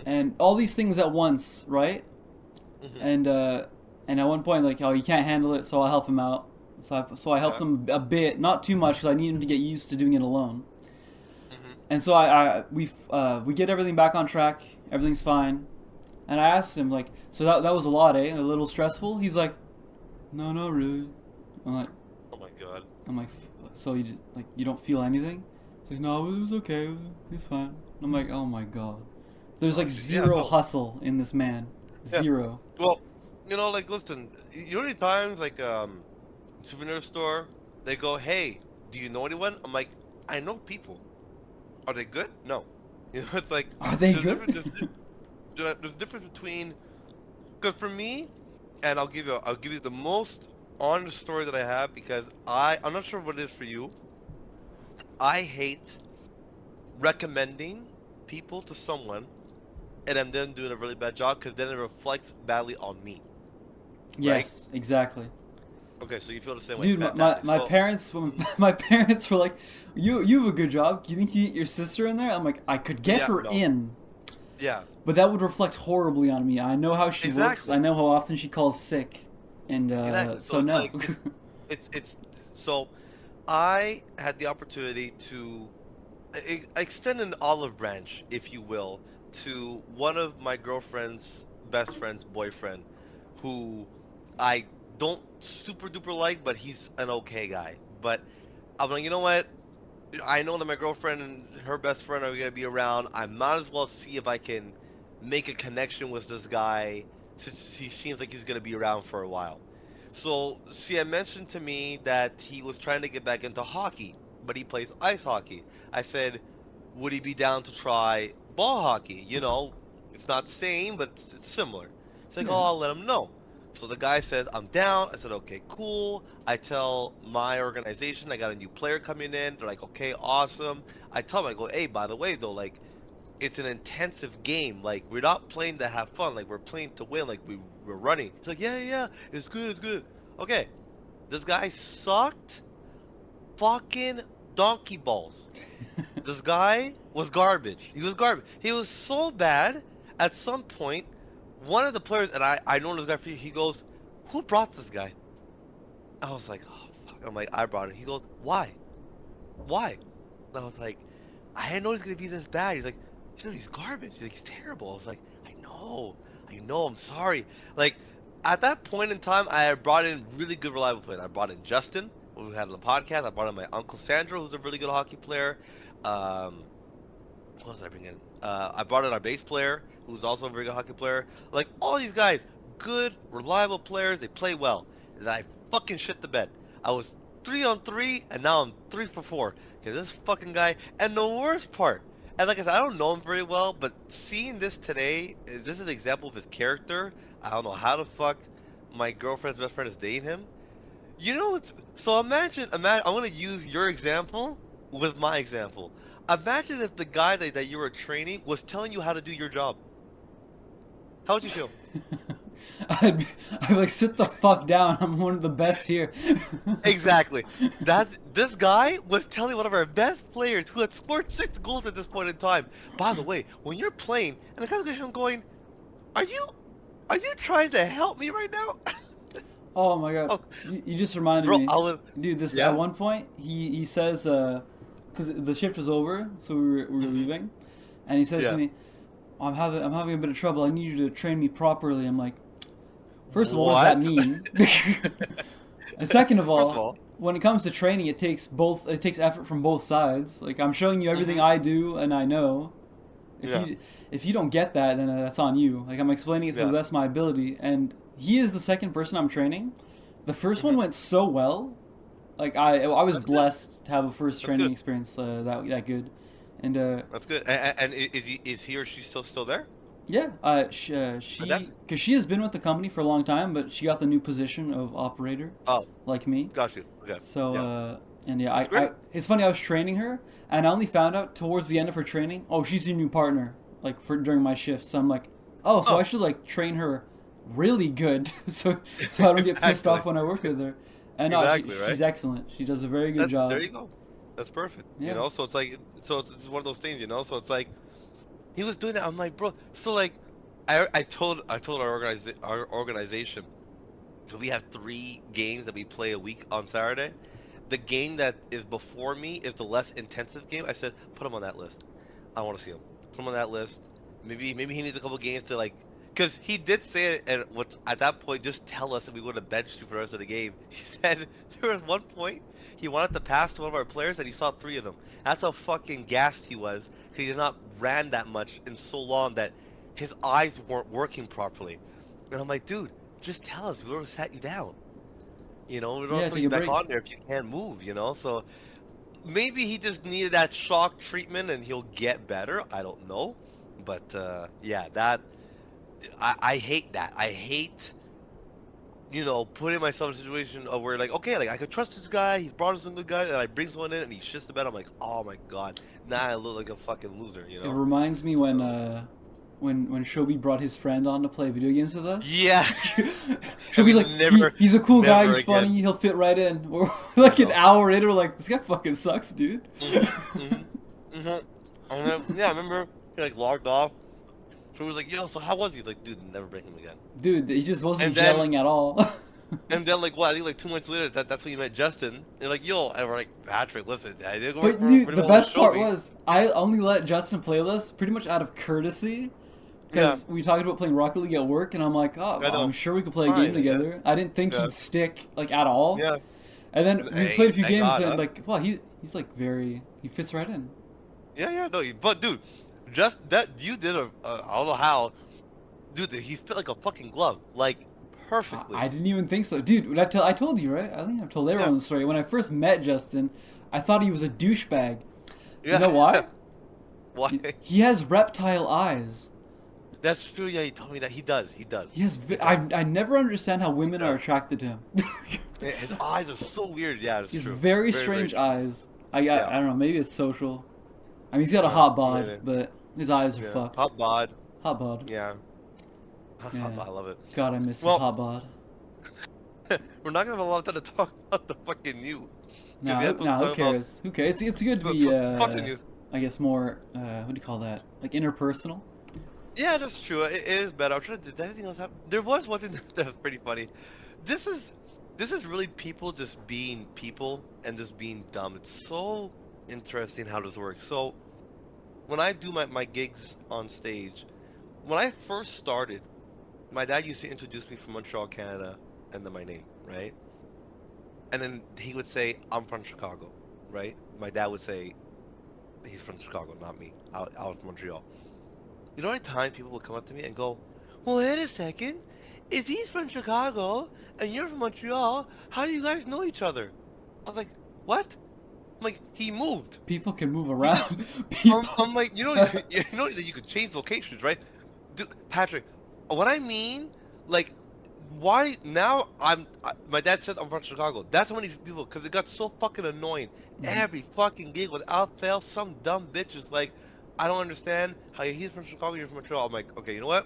E: and all these things at once, right? And at one point, like, oh, he can't handle it, so I'll help him out. So I helped him a bit, not too much, because I need him to get used to doing it alone. And so we get everything back on track. Everything's fine. And I asked him, like, so that was a lot, eh? A little stressful. He's like, no, not really. I'm like,
F: Oh my god.
E: so you don't feel anything? He's like, no, it was okay. It was fine. I'm like, oh my god. There's like zero
F: no.
E: hustle in this man.
F: Yeah.
E: Zero.
F: Well, like, listen, you know how many times, like, souvenir store, they go, hey, do you know anyone? I'm like, I know people. Are they good? No. It's like,
E: Are they
F: there's
E: good?
F: there's a difference between, because for me, and I'll give you the most honest story that I have, because I'm not sure what it is for you. I hate recommending people to someone and I'm then doing a really bad job, because then it reflects badly on me.
E: Yes, exactly.
F: Okay, so you feel the same way.
E: Dude,
F: Fantastic.
E: my
F: So-
E: parents, my parents were like, you have a good job. Do you think you get your sister in there? I'm like, I could get
F: Yeah,
E: her
F: no.
E: in,
F: Yeah.
E: but that would reflect horribly on me. I know how she works.
F: Exactly.
E: I know how often she calls sick, and
F: Exactly.
E: so
F: it's
E: no.
F: like, it's so I had the opportunity to extend an olive branch, if you will, to one of my girlfriend's best friend's boyfriend, who I don't super duper like, but he's an okay guy. But I'm like, you know what? I know that my girlfriend and her best friend are gonna be around. I might as well see if I can make a connection with this guy, since he seems like he's gonna be around for a while. So, I mentioned to me that he was trying to get back into hockey, but he plays ice hockey. I said, would he be down to try ball hockey? It's not the same, but it's similar. It's like,
E: Yeah.
F: oh, I'll let him know. So the guy says, I'm down. I said, okay, cool. I tell my organization I got a new player coming in. They're like, okay, awesome. I tell them, I go, hey, by the way, though, like, it's an intensive game. Like, we're not playing to have fun. Like, we're playing to win. Like, we're running. He's like, yeah, it's good. Okay. This guy sucked fucking donkey balls. This guy was garbage. He was garbage. He was so bad, at some point, one of the players, and I know this guy, he goes, who brought this guy? I was like, oh, fuck. I'm like, I brought him. He goes, why? And I was like, I didn't know he was going to be this bad. He's like, he's garbage. He's like, he's terrible. I was like, I know, I'm sorry. Like, at that point in time, I had brought in really good, reliable players. I brought in Justin, who we had on the podcast. I brought in my uncle Sandro, who's a really good hockey player. What else did I bring in? I brought in our bass player, who's also a very good hockey player. Like, all these guys, good, reliable players. They play well. And I fucking shit the bed. I was 3-on-3, and now I'm 3-for-4. Because this fucking guy, and the worst part, and like I said, I don't know him very well, but seeing this today, this is an example of his character. I don't know how the fuck my girlfriend's best friend is dating him. So imagine, I'm going to use your example with my example. Imagine if the guy that you were training was telling you how to do your job. How would you feel?
E: I'd like, sit the fuck down. I'm one of the best here.
F: Exactly. This guy was telling one of our best players who had scored 6 goals at this point in time. By the way, when you're playing, and I kind of look at him going, "Are you trying to help me right now?"
E: Oh my god.
F: Oh,
E: You just reminded
F: bro,
E: me.
F: I was.
E: Dude, this
F: Yeah?
E: at one point he says because the shift was over, so we were leaving, and he says
F: Yeah.
E: to me, I'm having a bit of trouble. I need you to train me properly. I'm like, first of all, what does that mean? And second of all, when it comes to training, it takes effort from both sides. Like, I'm showing you everything I do and I know. If you don't get that, then that's on you. Like, I'm explaining it to the best of my ability, and he is the second person I'm training. The first one went so well. Like, I was
F: That's
E: blessed to have a first training
F: good.
E: experience that good. And
F: That's good. And is he or she still there?
E: yeah, she
F: Fantastic.
E: because she has been with the company for a long time, but she got the new position of operator,
F: Oh,
E: like me.
F: got you. Okay.
E: So
F: Yeah.
E: and yeah,
F: That's great.
E: it's funny. I was training her, and I only found out towards the end of her training. Oh, she's your new partner, like during my shift. So I'm like, oh, so I should like train her really good, so I don't get pissed
F: Exactly.
E: off when I work with her. And no,
F: Exactly, right?
E: she's excellent. She does a very good job.
F: There you go. That's perfect.
E: Yeah.
F: You know, so it's like, so it's one of those things, you know. So it's like, he was doing that. I'm like, bro. So like, I told our organization, we have 3 games that we play a week on Saturday. The game that is before me is the less intensive game. I said, put him on that list. I want to see him. Put him on that list. Maybe he needs a couple games to like, because he did say it, and what's at that point, just tell us if we would have benched you for the rest of the game. He said there was one point he wanted to pass to one of our players, and he saw 3 of them. That's how fucking gassed he was, because he had not ran that much in so long that his eyes weren't working properly. And I'm like, dude, just tell us. We would have sat you down. You know, we don't
E: Yeah,
F: put
E: take
F: you
E: a
F: back
E: break.
F: on there if you can't move, you know? So maybe he just needed that shock treatment and he'll get better. I don't know. But yeah, I hate that. I hate, you know, putting myself in a situation of where like, okay, like I could trust this guy, he's brought us some good guys, and I bring someone in and he shits the bed. I'm like, oh my god, now I look like a fucking loser, you
E: It
F: know?
E: reminds me when Shobi brought his friend on to play video games with us.
F: Yeah.
E: Shobi's like,
F: never-
E: he's a cool guy,
F: never
E: he's
F: again.
E: funny, he'll fit right in. We're like an
F: know.
E: hour in, we're like, this guy fucking sucks, dude.
F: And then, yeah, I remember he like logged off. So he was like, yo, so how was he? Like, dude, never bring him again.
E: Dude, he just wasn't
F: And then-
E: gelling at all.
F: And then like what? I think like 2 months later, that's when you met Justin. And you're like, yo, and we're like, Patrick, listen, I didn't go
E: But
F: work
E: dude,
F: for
E: the
F: anyone
E: best
F: to show
E: part
F: me.
E: was I only let Justin play with us pretty much out of courtesy. Because we talked about playing Rocket League at work, and I'm like, oh,
F: I know.
E: I'm sure we could play a
F: Fine,
E: game together. I didn't think
F: Yeah.
E: he'd stick like at all.
F: Yeah.
E: And then we
F: Hey,
E: played a few
F: thank
E: games,
F: God,
E: and
F: huh?
E: like, well, he's like he fits right in.
F: Yeah, no, but dude, just that you did I don't know how, dude, he fit like a fucking glove, like perfectly.
E: I didn't even think so, dude. I told you, right? I think I've told everyone the story. When I first met Justin, I thought he was a douchebag.
F: Yeah.
E: You know why?
F: Why?
E: He has reptile eyes.
F: That's true. Yeah, he told me that he does.
E: He has. I never understand how women are attracted to him.
F: Yeah, his eyes are so weird. Yeah, it's
E: He has
F: true.
E: very strange
F: true.
E: eyes. I
F: Yeah.
E: don't know. Maybe it's social. I mean, he's got a hot bod,
F: maybe.
E: but his eyes are
F: Yeah.
E: fucked.
F: Hot bod.
E: Hot bod.
F: Yeah.
E: Yeah.
F: Hot bod, I love it.
E: God, I miss
F: Well-
E: his hot bod.
F: We're not gonna have a lot of time to talk about the fucking new.
E: No,
F: we have to
E: who
F: talk about-
E: cares? Who cares? It's good to be.
F: Fuck the news.
E: I guess more. What do you call that? Like interpersonal.
F: Yeah, that's true. It is better. I'm trying to. Did anything else happen? There was one thing that was pretty funny. This is really people just being people and just being dumb. It's so interesting how this works. So when I do my gigs on stage, when I first started, my dad used to introduce me from Montreal, Canada, and then my name, right? And then he would say, I'm from Chicago, right? My dad would say, he's from Chicago, not me. Out of Montreal. You know, at times people will come up to me and go, well, wait a second. If he's from Chicago and you're from Montreal, how do you guys know each other? I was like, what? I'm like, he moved.
E: People can move around. People.
F: I'm like, you know that you could change locations, right? Dude, Patrick, what I mean, like, why now? My dad says I'm from Chicago. That's how many people, because it got so fucking annoying. Every fucking gig without fail, some dumb bitch is like, I don't understand how he's from Chicago, you're from Montreal. I'm like, okay, you know what?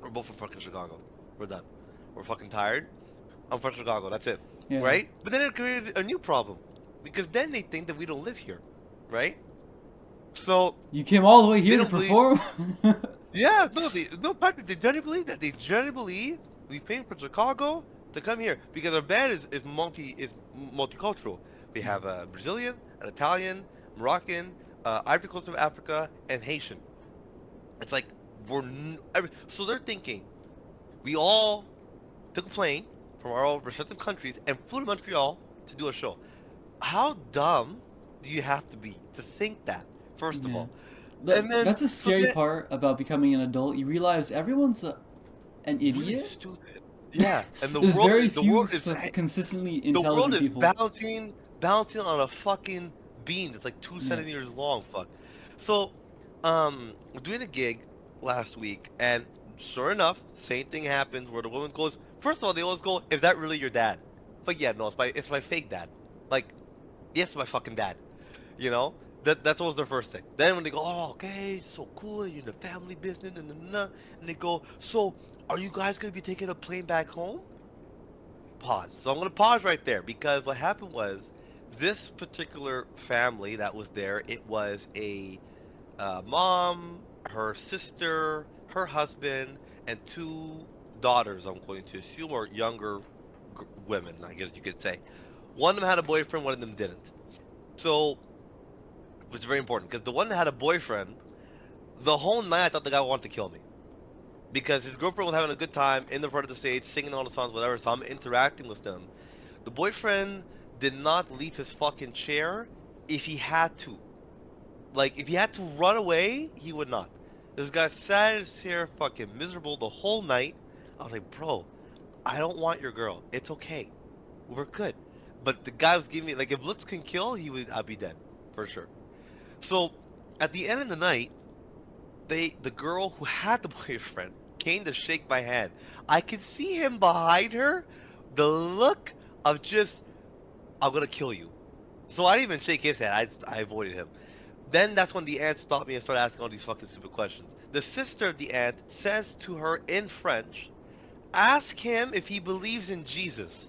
F: We're both from fucking Chicago. We're done. We're fucking tired. I'm from Chicago. That's it.
E: Yeah.
F: Right? But then it created a new problem because then they think that we don't live here, right? So
E: You came all the way
F: they
E: here to
F: don't believe.
E: perform?
F: Yeah, no, Patrick. They generally believe that. They generally believe we came from Chicago to come here because our band is multicultural. We have a Brazilian, an Italian, Moroccan, Ivory Coast of Africa, and Haitian. It's like so they're thinking we all took a plane from our own respective countries and flew to Montreal to do a show. How dumb do you have to be to think that? First of
E: Yeah.
F: all, and then
E: That's a
F: so
E: scary
F: then-
E: part about becoming an adult. You realize everyone's an
F: really
E: idiot.
F: stupid. Yeah, and
E: There's very
F: the
E: few
F: world is
E: consistently
F: the world
E: intelligent
F: is
E: people.
F: bouncing on a fucking beam that's like 2 centimeters long. Fuck. So, we're doing a gig last week, and sure enough, same thing happens where the woman goes. First of all, they always go, "Is that really your dad?" But yeah, no, it's my fake dad. Like, yes, my fucking dad. You know, that's always their first thing. Then when they go, "Oh, okay, so cool, you're in the family business," and they go, "So, are you guys gonna be taking a plane back home?" Pause. So I'm gonna pause right there because what happened was this particular family that was there. It was a mom, her sister, her husband, and two daughters. I'm going to assume or younger women, I guess you could say. One of them had a boyfriend, one of them didn't. So, which is very important because the one that had a boyfriend, the whole night I thought the guy wanted to kill me because his girlfriend was having a good time in the front of the stage, singing all the songs, whatever. So I'm interacting with them. The boyfriend did not leave his fucking chair if he had to. Like, if he had to run away, he would not. This guy sat in his chair, fucking miserable the whole night. I was like, bro, I don't want your girl. It's okay. We're good. But the guy was giving me, like, if looks can kill, I'd be dead. For sure. So, at the end of the night, the girl who had the boyfriend came to shake my hand. I could see him behind her, the look of just, I'm gonna kill you. So I didn't even shake his hand. I avoided him. Then that's when the aunt stopped me and started asking all these fucking stupid questions. The sister of the aunt says to her in French, "Ask him if he believes in Jesus."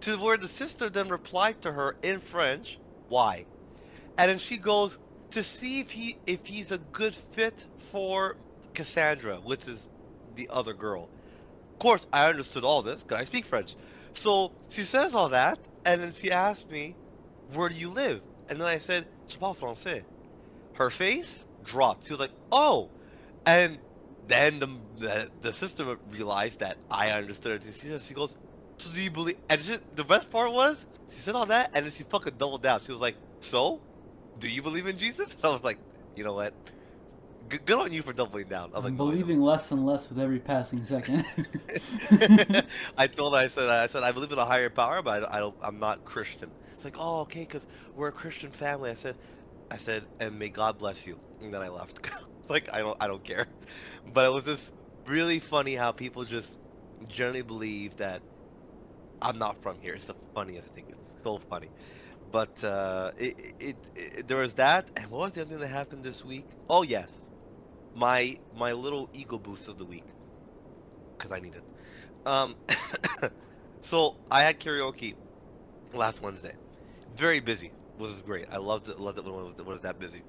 F: To where the sister then replied to her in French, "Why?" And then she goes, "To see if he's a good fit for Cassandra," which is the other girl. Of course, I understood all this because I speak French. So she says all that, and then she asked me, "Where do you live?" And then I said, "Je parle français." Her face dropped. She was like, "Oh," and then the sister realized that I understood it. She goes, "So do you believe?" And the best part was she said all that, and then she fucking doubled down. She was like, "So, do you believe in Jesus?" And I was like, you know what? Good on you for doubling down. I was
E: I'm
F: like, no, I don't.
E: believing less and less with every passing second.
F: I told her, I said, I believe in a higher power, but I'm not Christian. It's like, oh, okay, because we're a Christian family. I said, and may God bless you. And then I left. Like, I don't care. But it was just really funny how people just generally believe that I'm not from here. It's the funniest thing. It's so funny. But there was that, and what was the other thing that happened this week? Oh yes, my little ego boost of the week, because I need it. Um, so I had karaoke last Wednesday. Very busy. Was great. I loved it. Loved it when it was that busy.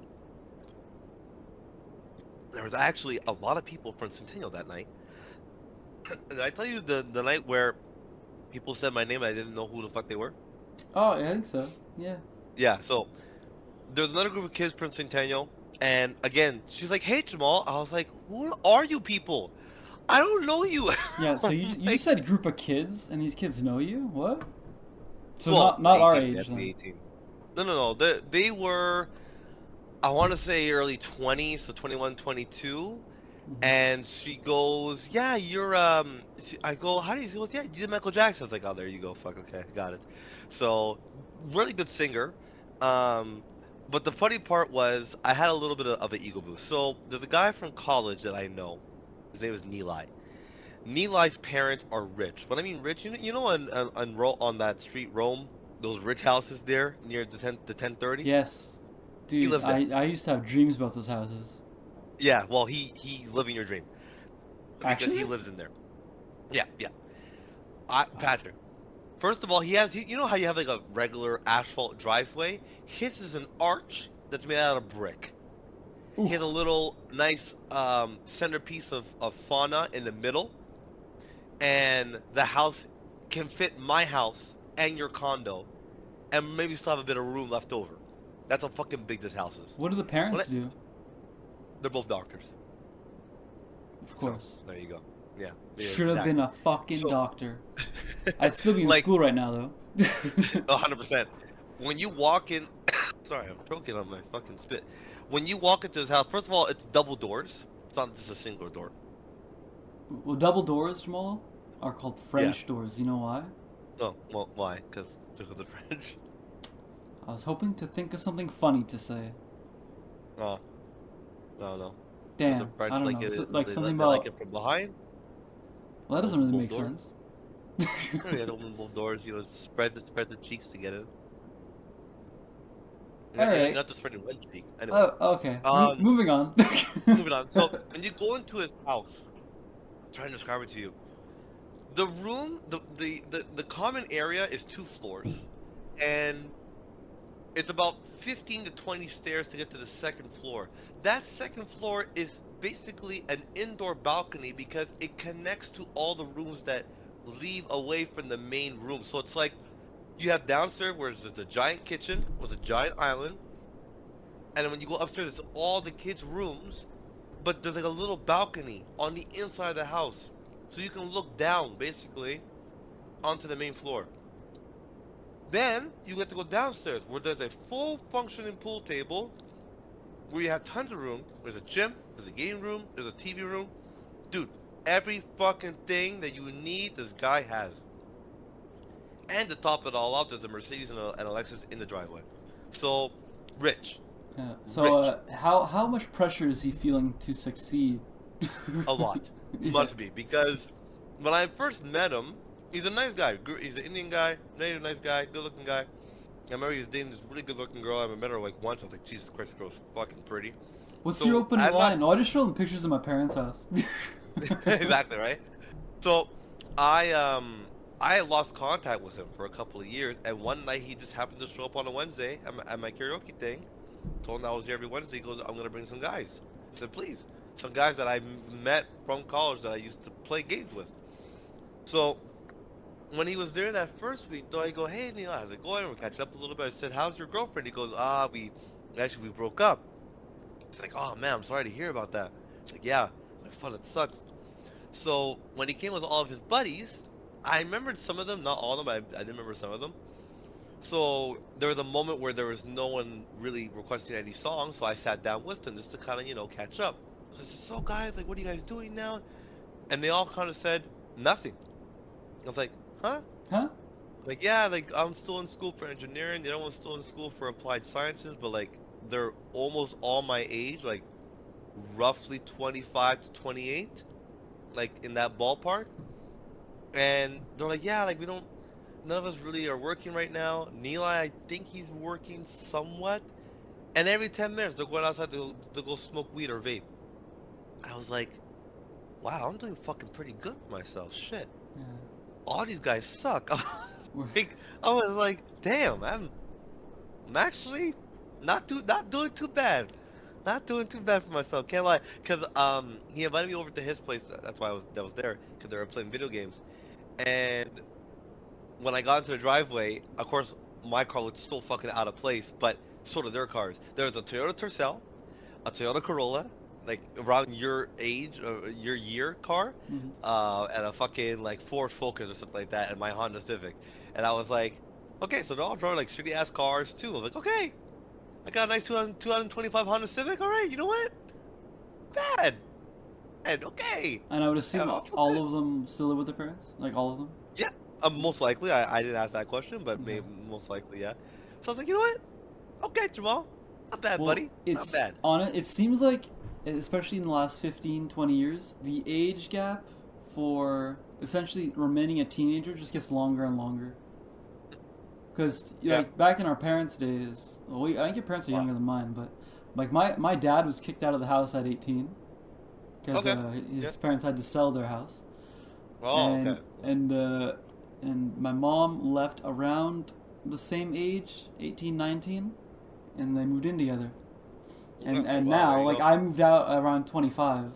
F: There was actually a lot of people from Centennial that night. Did I tell you the night where people said my name and I didn't know who the fuck they were?
E: Oh, I think so. Yeah.
F: Yeah. So there's another group of kids from Centennial, and again, she's like, "Hey, Jamal." I was like, "Who are you people? I don't know you."
E: Yeah, so you just said group of kids, and these kids know you? What? So
F: Well,
E: not our
F: 18,
E: age,
F: definitely
E: then.
F: 18. No. They were, I want to say early 20s, so 21, 22. And she goes, "Yeah, you're I go, "How do you?" She goes, "Yeah, you did Michael Jackson." I was like, "Oh, there you go. Fuck, okay, got it." So, really good singer. But the funny part was I had a little bit of an ego boost. So there's a guy from college that I know. His name is Nilai. Nilai's parents are rich. When I mean rich, you know on that street Rome, those rich houses there near the 1030.
E: Yes. Dude,
F: lives there.
E: I used to have dreams about those houses.
F: Yeah, well, he's living your dream. because
E: Actually?
F: he lives in there. Yeah, yeah. Patrick. First of all, you know how you have like a regular asphalt driveway? His is an arch that's made out of brick. He has a little nice centerpiece of fauna in the middle, and the house can fit my house and your condo, and maybe still have a bit of room left over. That's how fucking big this house is.
E: What do the parents do?
F: They're both doctors.
E: Of course.
F: So, there you go. Yeah.
E: Should have been a fucking
F: So-
E: doctor. I'd still be in
F: Like-
E: school right now, though.
F: 100%. When you walk in, sorry, I'm choking on my fucking spit. When you walk into his house, first of all, it's double doors. It's not just a single door.
E: Well, double doors, Jamal, are called French doors. You know why?
F: Oh, well, why? Because of the French.
E: I was hoping to think of something funny to say.
F: Oh, no.
E: Damn,
F: The French
E: I don't
F: like
E: know.
F: it.
E: So, like
F: they,
E: something
F: they
E: about.
F: like it from behind.
E: Well, that doesn't really make
F: both doors.
E: sense.
F: You had to open both doors. You know, spread the cheeks to get in.
E: Alright.
F: Not to spread in one cheek. Anyway.
E: Oh, okay.
F: Um,
E: Moving on.
F: Moving on. So when you go into his house, I'm trying to describe it to you. The room, the common area is 2 floors, and it's about 15 to 20 stairs to get to the second floor. That second floor is basically an indoor balcony because it connects to all the rooms that leave away from the main room. So it's like you have downstairs where there's a giant kitchen with a giant island, and then when you go upstairs, it's all the kids' rooms, but there's like a little balcony on the inside of the house, so you can look down basically onto the main floor. Then you get to go downstairs where there's a full functioning pool table, where you have tons of room. There's a gym, there's a game room, there's a TV room. Dude, every fucking thing that you need, this guy has. And to top it all off, there's a Mercedes and a Lexus in the driveway. So, rich.
E: Yeah. So, how much pressure is he feeling to succeed?
F: A lot.
E: Yeah.
F: Must be. Because when I first met him, he's a nice guy. He's an Indian guy, native nice guy, good looking guy. I remember he was dating this really good looking girl. I met her like once. I was like, Jesus Christ, this girl's fucking pretty.
E: What's
F: So,
E: your opening
F: I'm
E: line?
F: not-
E: No, I just showed him pictures of my parents' house.
F: Exactly, right? So, I lost contact with him for a couple of years, and one night he just happened to show up on a Wednesday at my karaoke thing. Told him I was here every Wednesday. He goes, I'm gonna bring some guys. I said, please. Some guys that I met from college that I used to play games with. So, when he was there that first week, though, I go, hey, Neil, how's it going? We're catching up a little bit. I said, how's your girlfriend? He goes, we broke up. It's like, oh man, I'm sorry to hear about that. It's like, yeah, my fun, it sucks. So when he came with all of his buddies, I remembered some of them, not all of them. I didn't remember some of them. So there was a moment where there was no one really requesting any songs, so I sat down with them just to kind of, catch up. So I said, so guys, like, what are you guys doing now? And they all kind of said nothing. I was like, huh?
E: Huh?
F: Like, yeah, like, I'm still in school for engineering. The other one's still in school for applied sciences, but like, they're almost all my age, like roughly 25 to 28, like in that ballpark. And they're like, yeah, like none of us really are working right now. Neeli, I think he's working somewhat. And every 10 minutes, they're going outside to go smoke weed or vape. I was like, wow, I'm doing fucking pretty good for myself. Shit.
E: Yeah.
F: All these guys suck. I was like, damn, I'm actually not doing too bad. Not doing too bad for myself. Can't lie. Cause he invited me over to his place. That's why I was there. Cause they were playing video games. And when I got into the driveway, of course my car looked so fucking out of place. But so did their cars. There was a Toyota Tercel, a Toyota Corolla, like around your age or your year car,
E: Mhm.
F: and a fucking like Ford Focus or something like that, and my Honda Civic. And I was like, okay, so they're all driving like shitty ass cars too. I was like, okay, I got a nice 2025 Honda Civic. All right, you know what? Bad. And okay.
E: And I would assume
F: Yeah.
E: all of them still live with their parents? Like, all of them?
F: Yeah. Most likely. I didn't ask that question, but maybe most likely, yeah. So I was like, you know what? Okay, Jamal. Not bad,
E: Well,
F: buddy.
E: It's
F: Not bad.
E: on it. It seems like, especially in the last 15, 20 years, the age gap for essentially remaining a teenager just gets longer and longer. Because
F: Yeah.
E: like back in our parents' days, I think your parents are
F: Wow.
E: younger than mine, but like my dad was kicked out of the house at 18 because
F: Okay.
E: his
F: Yeah.
E: parents had to sell their house.
F: Oh,
E: and,
F: okay.
E: And my mom left around the same age, 18, 19, and they moved in together. And
F: Okay.
E: and
F: Wow, there
E: now,
F: you
E: like,
F: go.
E: I moved out around 25,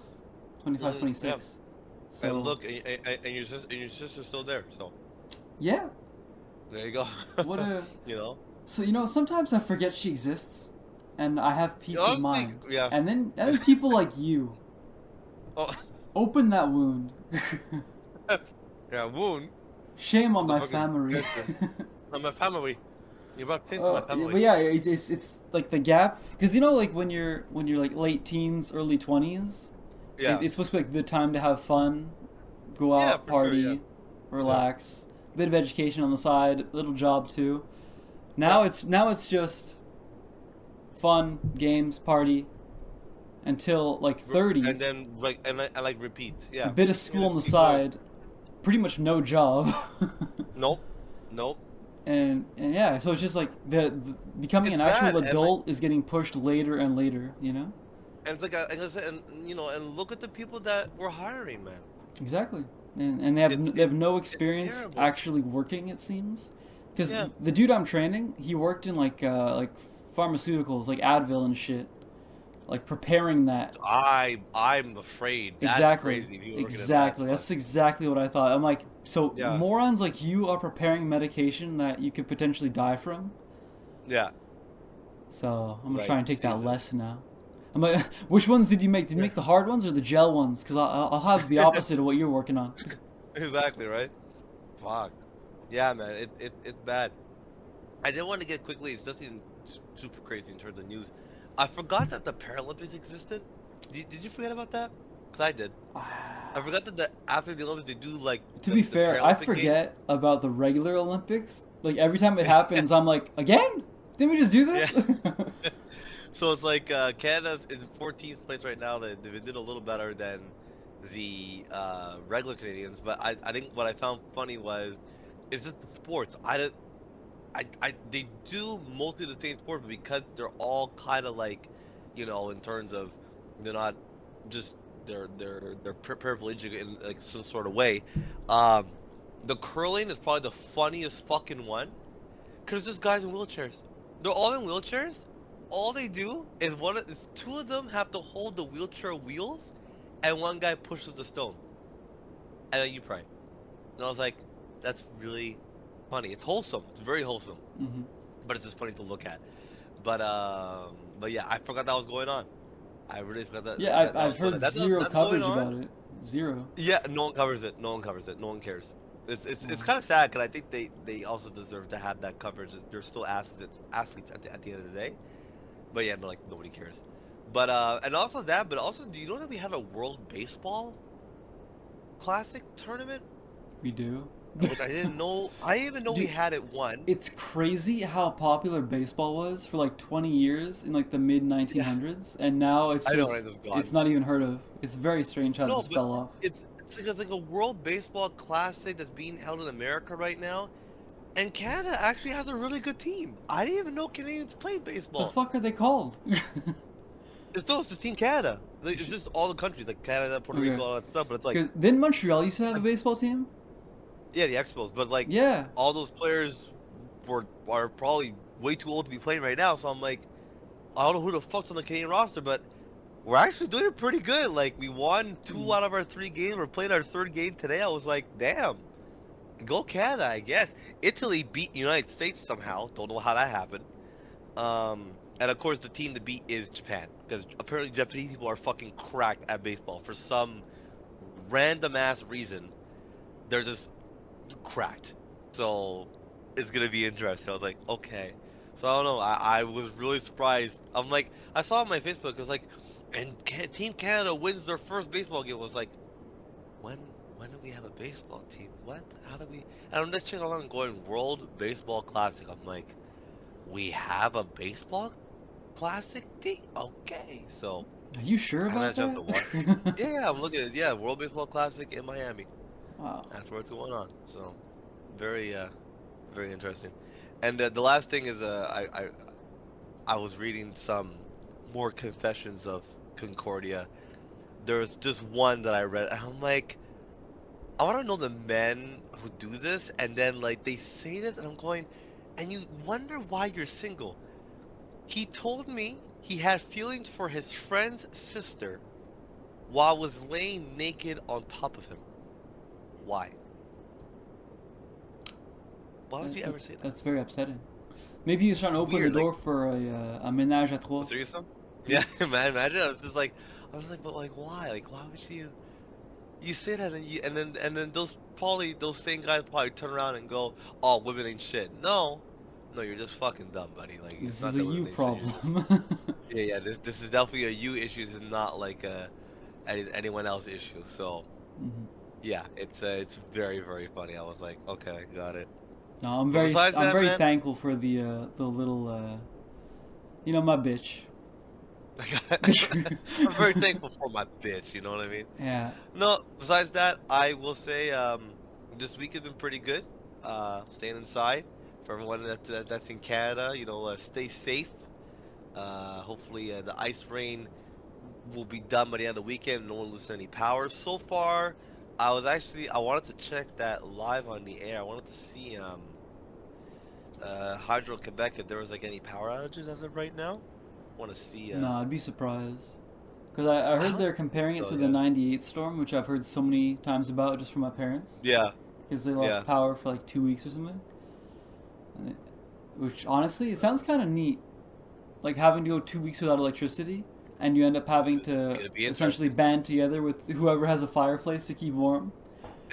E: 25,
F: Mhm,
E: 26. So
F: And look, and your sister's still there. So
E: yeah,
F: there you go.
E: what a
F: You know.
E: so sometimes I forget she exists, and I have peace of
F: Honestly,
E: mind.
F: yeah.
E: And then people like you
F: Oh,
E: open that wound.
F: yeah. Wound.
E: Shame on
F: The
E: my
F: fucking
E: family.
F: cancer. On my family. You brought pain to my
E: Yeah,
F: family.
E: but yeah, it's like the gap, because like when you're like late teens, early 20s,
F: Yeah.
E: it's supposed to be like the time to have fun, go
F: Yeah,
E: out,
F: for sure,
E: party,
F: yeah.
E: relax, a bit of education on the side, little job too. Now
F: Yeah.
E: it's just fun, games, party until like 30.
F: And then like repeat. Yeah.
E: A bit of
F: You
E: school on
F: just
E: the
F: keep going.
E: side, pretty much no job.
F: Nope. Nope.
E: And yeah, so it's just like the becoming
F: It's
E: an actual
F: bad, and, like,
E: adult is getting pushed later and later,
F: and it's like I said, and you know, and look at the people that we're hiring, man.
E: Exactly. And they have they have no
F: It's
E: experience
F: terrible.
E: actually working, it seems. Because
F: Yeah.
E: the dude I'm training, he worked in like pharmaceuticals, like Advil and shit, like preparing that.
F: I'm afraid. That's
E: Exactly.
F: crazy. If you were working in
E: Exactly.
F: that
E: That's
F: spot.
E: exactly what I thought. I'm like, so
F: Yeah.
E: morons like you are preparing medication that you could potentially die from.
F: Yeah.
E: So I'm gonna
F: Right.
E: try and take that
F: Jesus.
E: lesson now. I'm like, which ones did you make? Did you make the hard ones or the gel ones? Because I'll have the opposite of what you're working on.
F: Exactly, right? Fuck. Yeah, man. It's bad. I did want to get quickly. It's nothing super crazy in terms of news. I forgot that the Paralympics existed. Did you forget about that? Cause I did. I forgot that after the Olympics they do like.
E: To
F: the,
E: be
F: the
E: fair, I
F: Paralympic
E: forget about the regular Olympics. Like every time it happens, I'm like, again? Didn't we just do this?
F: Yeah. So it's like Canada's in 14th place right now. They did a little better than the regular Canadians, but I think what I found funny was is just the sports. They do mostly the same sport, but because they're all kind of like, you know, in terms of they're not just they're paraplegic in like some sort of way. Um, the curling is probably the funniest fucking one, cause there's guys in wheelchairs. They're all in wheelchairs. All they do is two of them have to hold the wheelchair wheels, and one guy pushes the stone, and then you pray. And I was like, that's really funny. It's wholesome. It's very wholesome,
E: hmm
F: but it's just funny to look at. But yeah, I forgot that was going on. I really forgot that.
E: Yeah,
F: that
E: I've
F: was going
E: heard
F: on. That's
E: zero
F: that's
E: coverage
F: going on.
E: about it. Zero.
F: Yeah, no one covers it. No one covers it. No one cares. It's
E: Mm.
F: kind of sad because I think they also deserve to have that coverage. They're still athletes at the end of the day. But yeah, no, like nobody cares. But and also that. But also, do you know that we had a World Baseball Classic tournament,
E: We do.
F: which I didn't know. I didn't even know we
E: Dude,
F: had it won.
E: It's crazy how popular baseball was for like 20 years in like the mid 1900s, and now it's
F: I know,
E: just
F: right? It's gone.
E: it's not even heard of. It's very strange how
F: No,
E: this
F: but
E: fell off.
F: it's like a World Baseball Classic that's being held in America right now, and Canada actually has a really good team. I didn't even know Canadians played
E: The
F: baseball.
E: fuck are they called?
F: It's just Team Canada. Like, it's just all the countries like Canada, Puerto
E: Okay.
F: Rico, all that stuff. But it's like
E: 'Cause didn't Montreal used to have a baseball team?
F: yeah, the Expos. But like
E: Yeah.
F: all those players are probably way too old to be playing right now. So I'm like, I don't know who the fuck's on the Canadian roster, but we're actually doing it pretty good. Like we won 2 out of our 3 games. We're playing our 3rd game today. I was like, damn, go Canada, I guess. Italy beat United States somehow. Don't know how that happened. And of course the team to beat is Japan because apparently Japanese people are fucking cracked at baseball for some random ass reason. They're just cracked. So it's gonna be interesting. I was like, okay. So I don't know. I was really surprised. I'm like, I saw on my Facebook. It was like, and Team Canada wins their first baseball game. I was like, when do we have a baseball team? What? How do we? And I'm just checking along going World Baseball Classic. I'm like, we have a baseball classic team? Okay. So
E: Are you sure
F: I
E: about
F: haven't had a chance
E: that?
F: to watch. Yeah, I'm looking at World Baseball Classic in Miami.
E: Wow.
F: That's where it's going on. So very very interesting. And the last thing is I was reading some more confessions of Concordia. there's just one that I read, and I'm like, I want to know the men who do this, and then like they say this, and I'm going, and you wonder why you're single. He told me he had feelings for his friend's sister while was laying naked on top of him. Why? Why would you ever say that?
E: That's very upsetting. Maybe he's trying to open
F: Weird,
E: the door for a ménage à
F: A
E: trois.
F: threesome? Yeah, man, imagine. I was like, but like, why? Like, why would you say that, and then those same guys probably turn around and go, "Oh, women ain't shit." No, no, you're just fucking dumb, buddy. Like,
E: This
F: it's
E: is
F: not
E: a
F: that
E: you
F: women ain't shit. You're just,
E: problem.
F: yeah. This is definitely a you issue. This is not like anyone else issue. So
E: Mhm.
F: yeah, it's very very funny. I was like, okay, got it.
E: No, I'm
F: But besides that,
E: very
F: man,
E: thankful for the little my bitch.
F: I'm very thankful for my bitch. You know what I mean?
E: Yeah.
F: No, besides that, I will say this week has been pretty good. Staying inside for everyone that's in Canada. Stay safe. Hopefully, the ice rain will be done by the end of the weekend. No one loses any power. So far, I wanted to check that live on the air. I wanted to see Hydro Quebec if there was like any power outages as of right now. Want to see.
E: No, I'd be surprised. Because I
F: I
E: heard
F: don't
E: they're comparing it
F: so,
E: to the
F: yeah.
E: 98 storm, which I've heard so many times about just from my parents.
F: Yeah,
E: Because they lost
F: yeah.
E: power for like 2 weeks or something. Which, honestly, it sounds kind of neat. Like having to go 2 weeks without electricity, and you end up having to
F: Could be
E: essentially
F: interesting.
E: band together with whoever has a fireplace to keep warm.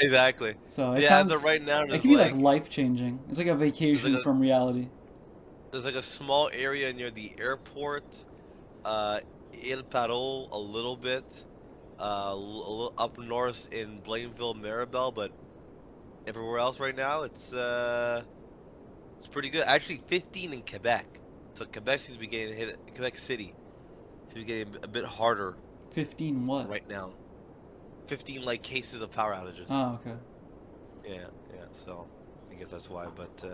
F: Exactly.
E: So it
F: Yeah, as
E: sounds.
F: of right now,
E: It can be like life changing. It's like a vacation
F: a
E: from reality.
F: there's like a small area near the airport, Il Paro a little bit, a little up north in Blainville, Maribel, but everywhere else right now it's pretty good. Actually, 15 in Quebec. So Quebec seems to be getting hit. Quebec City seems to be getting a bit harder
E: 15 what?
F: right now. 15 like cases of power outages.
E: Oh, okay.
F: Yeah, yeah. So I guess that's why. But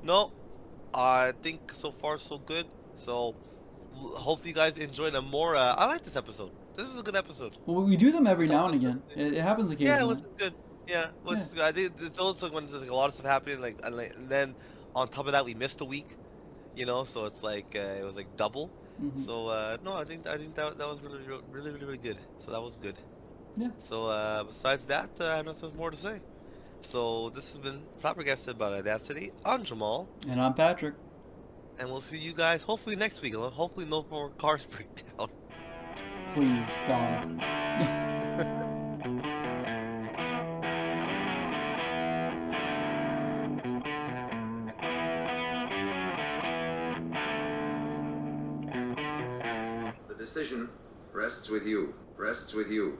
F: no, I think so far so good. So hopefully you guys enjoyed a more. I like this episode. This was a good episode.
E: Well, we do them every
F: It's
E: now and
F: also
E: again.
F: good.
E: It happens
F: Yeah,
E: occasionally.
F: which is good. Yeah, which
E: Yeah.
F: is good. I think it's also when there's like a lot of stuff happening, and then on top of that we missed a week. So it's like it was like double.
E: Mhm.
F: So no, I think that was really good. So that was good.
E: Yeah.
F: So besides that, I have nothing more to say. So this has been Flabbergasted by Audacity. I'm Jamal,
E: And I'm Patrick.
F: and we'll see you guys hopefully next week. Hopefully no more cars break down.
E: Please, God.
B: The decision rests with you. Rests with you.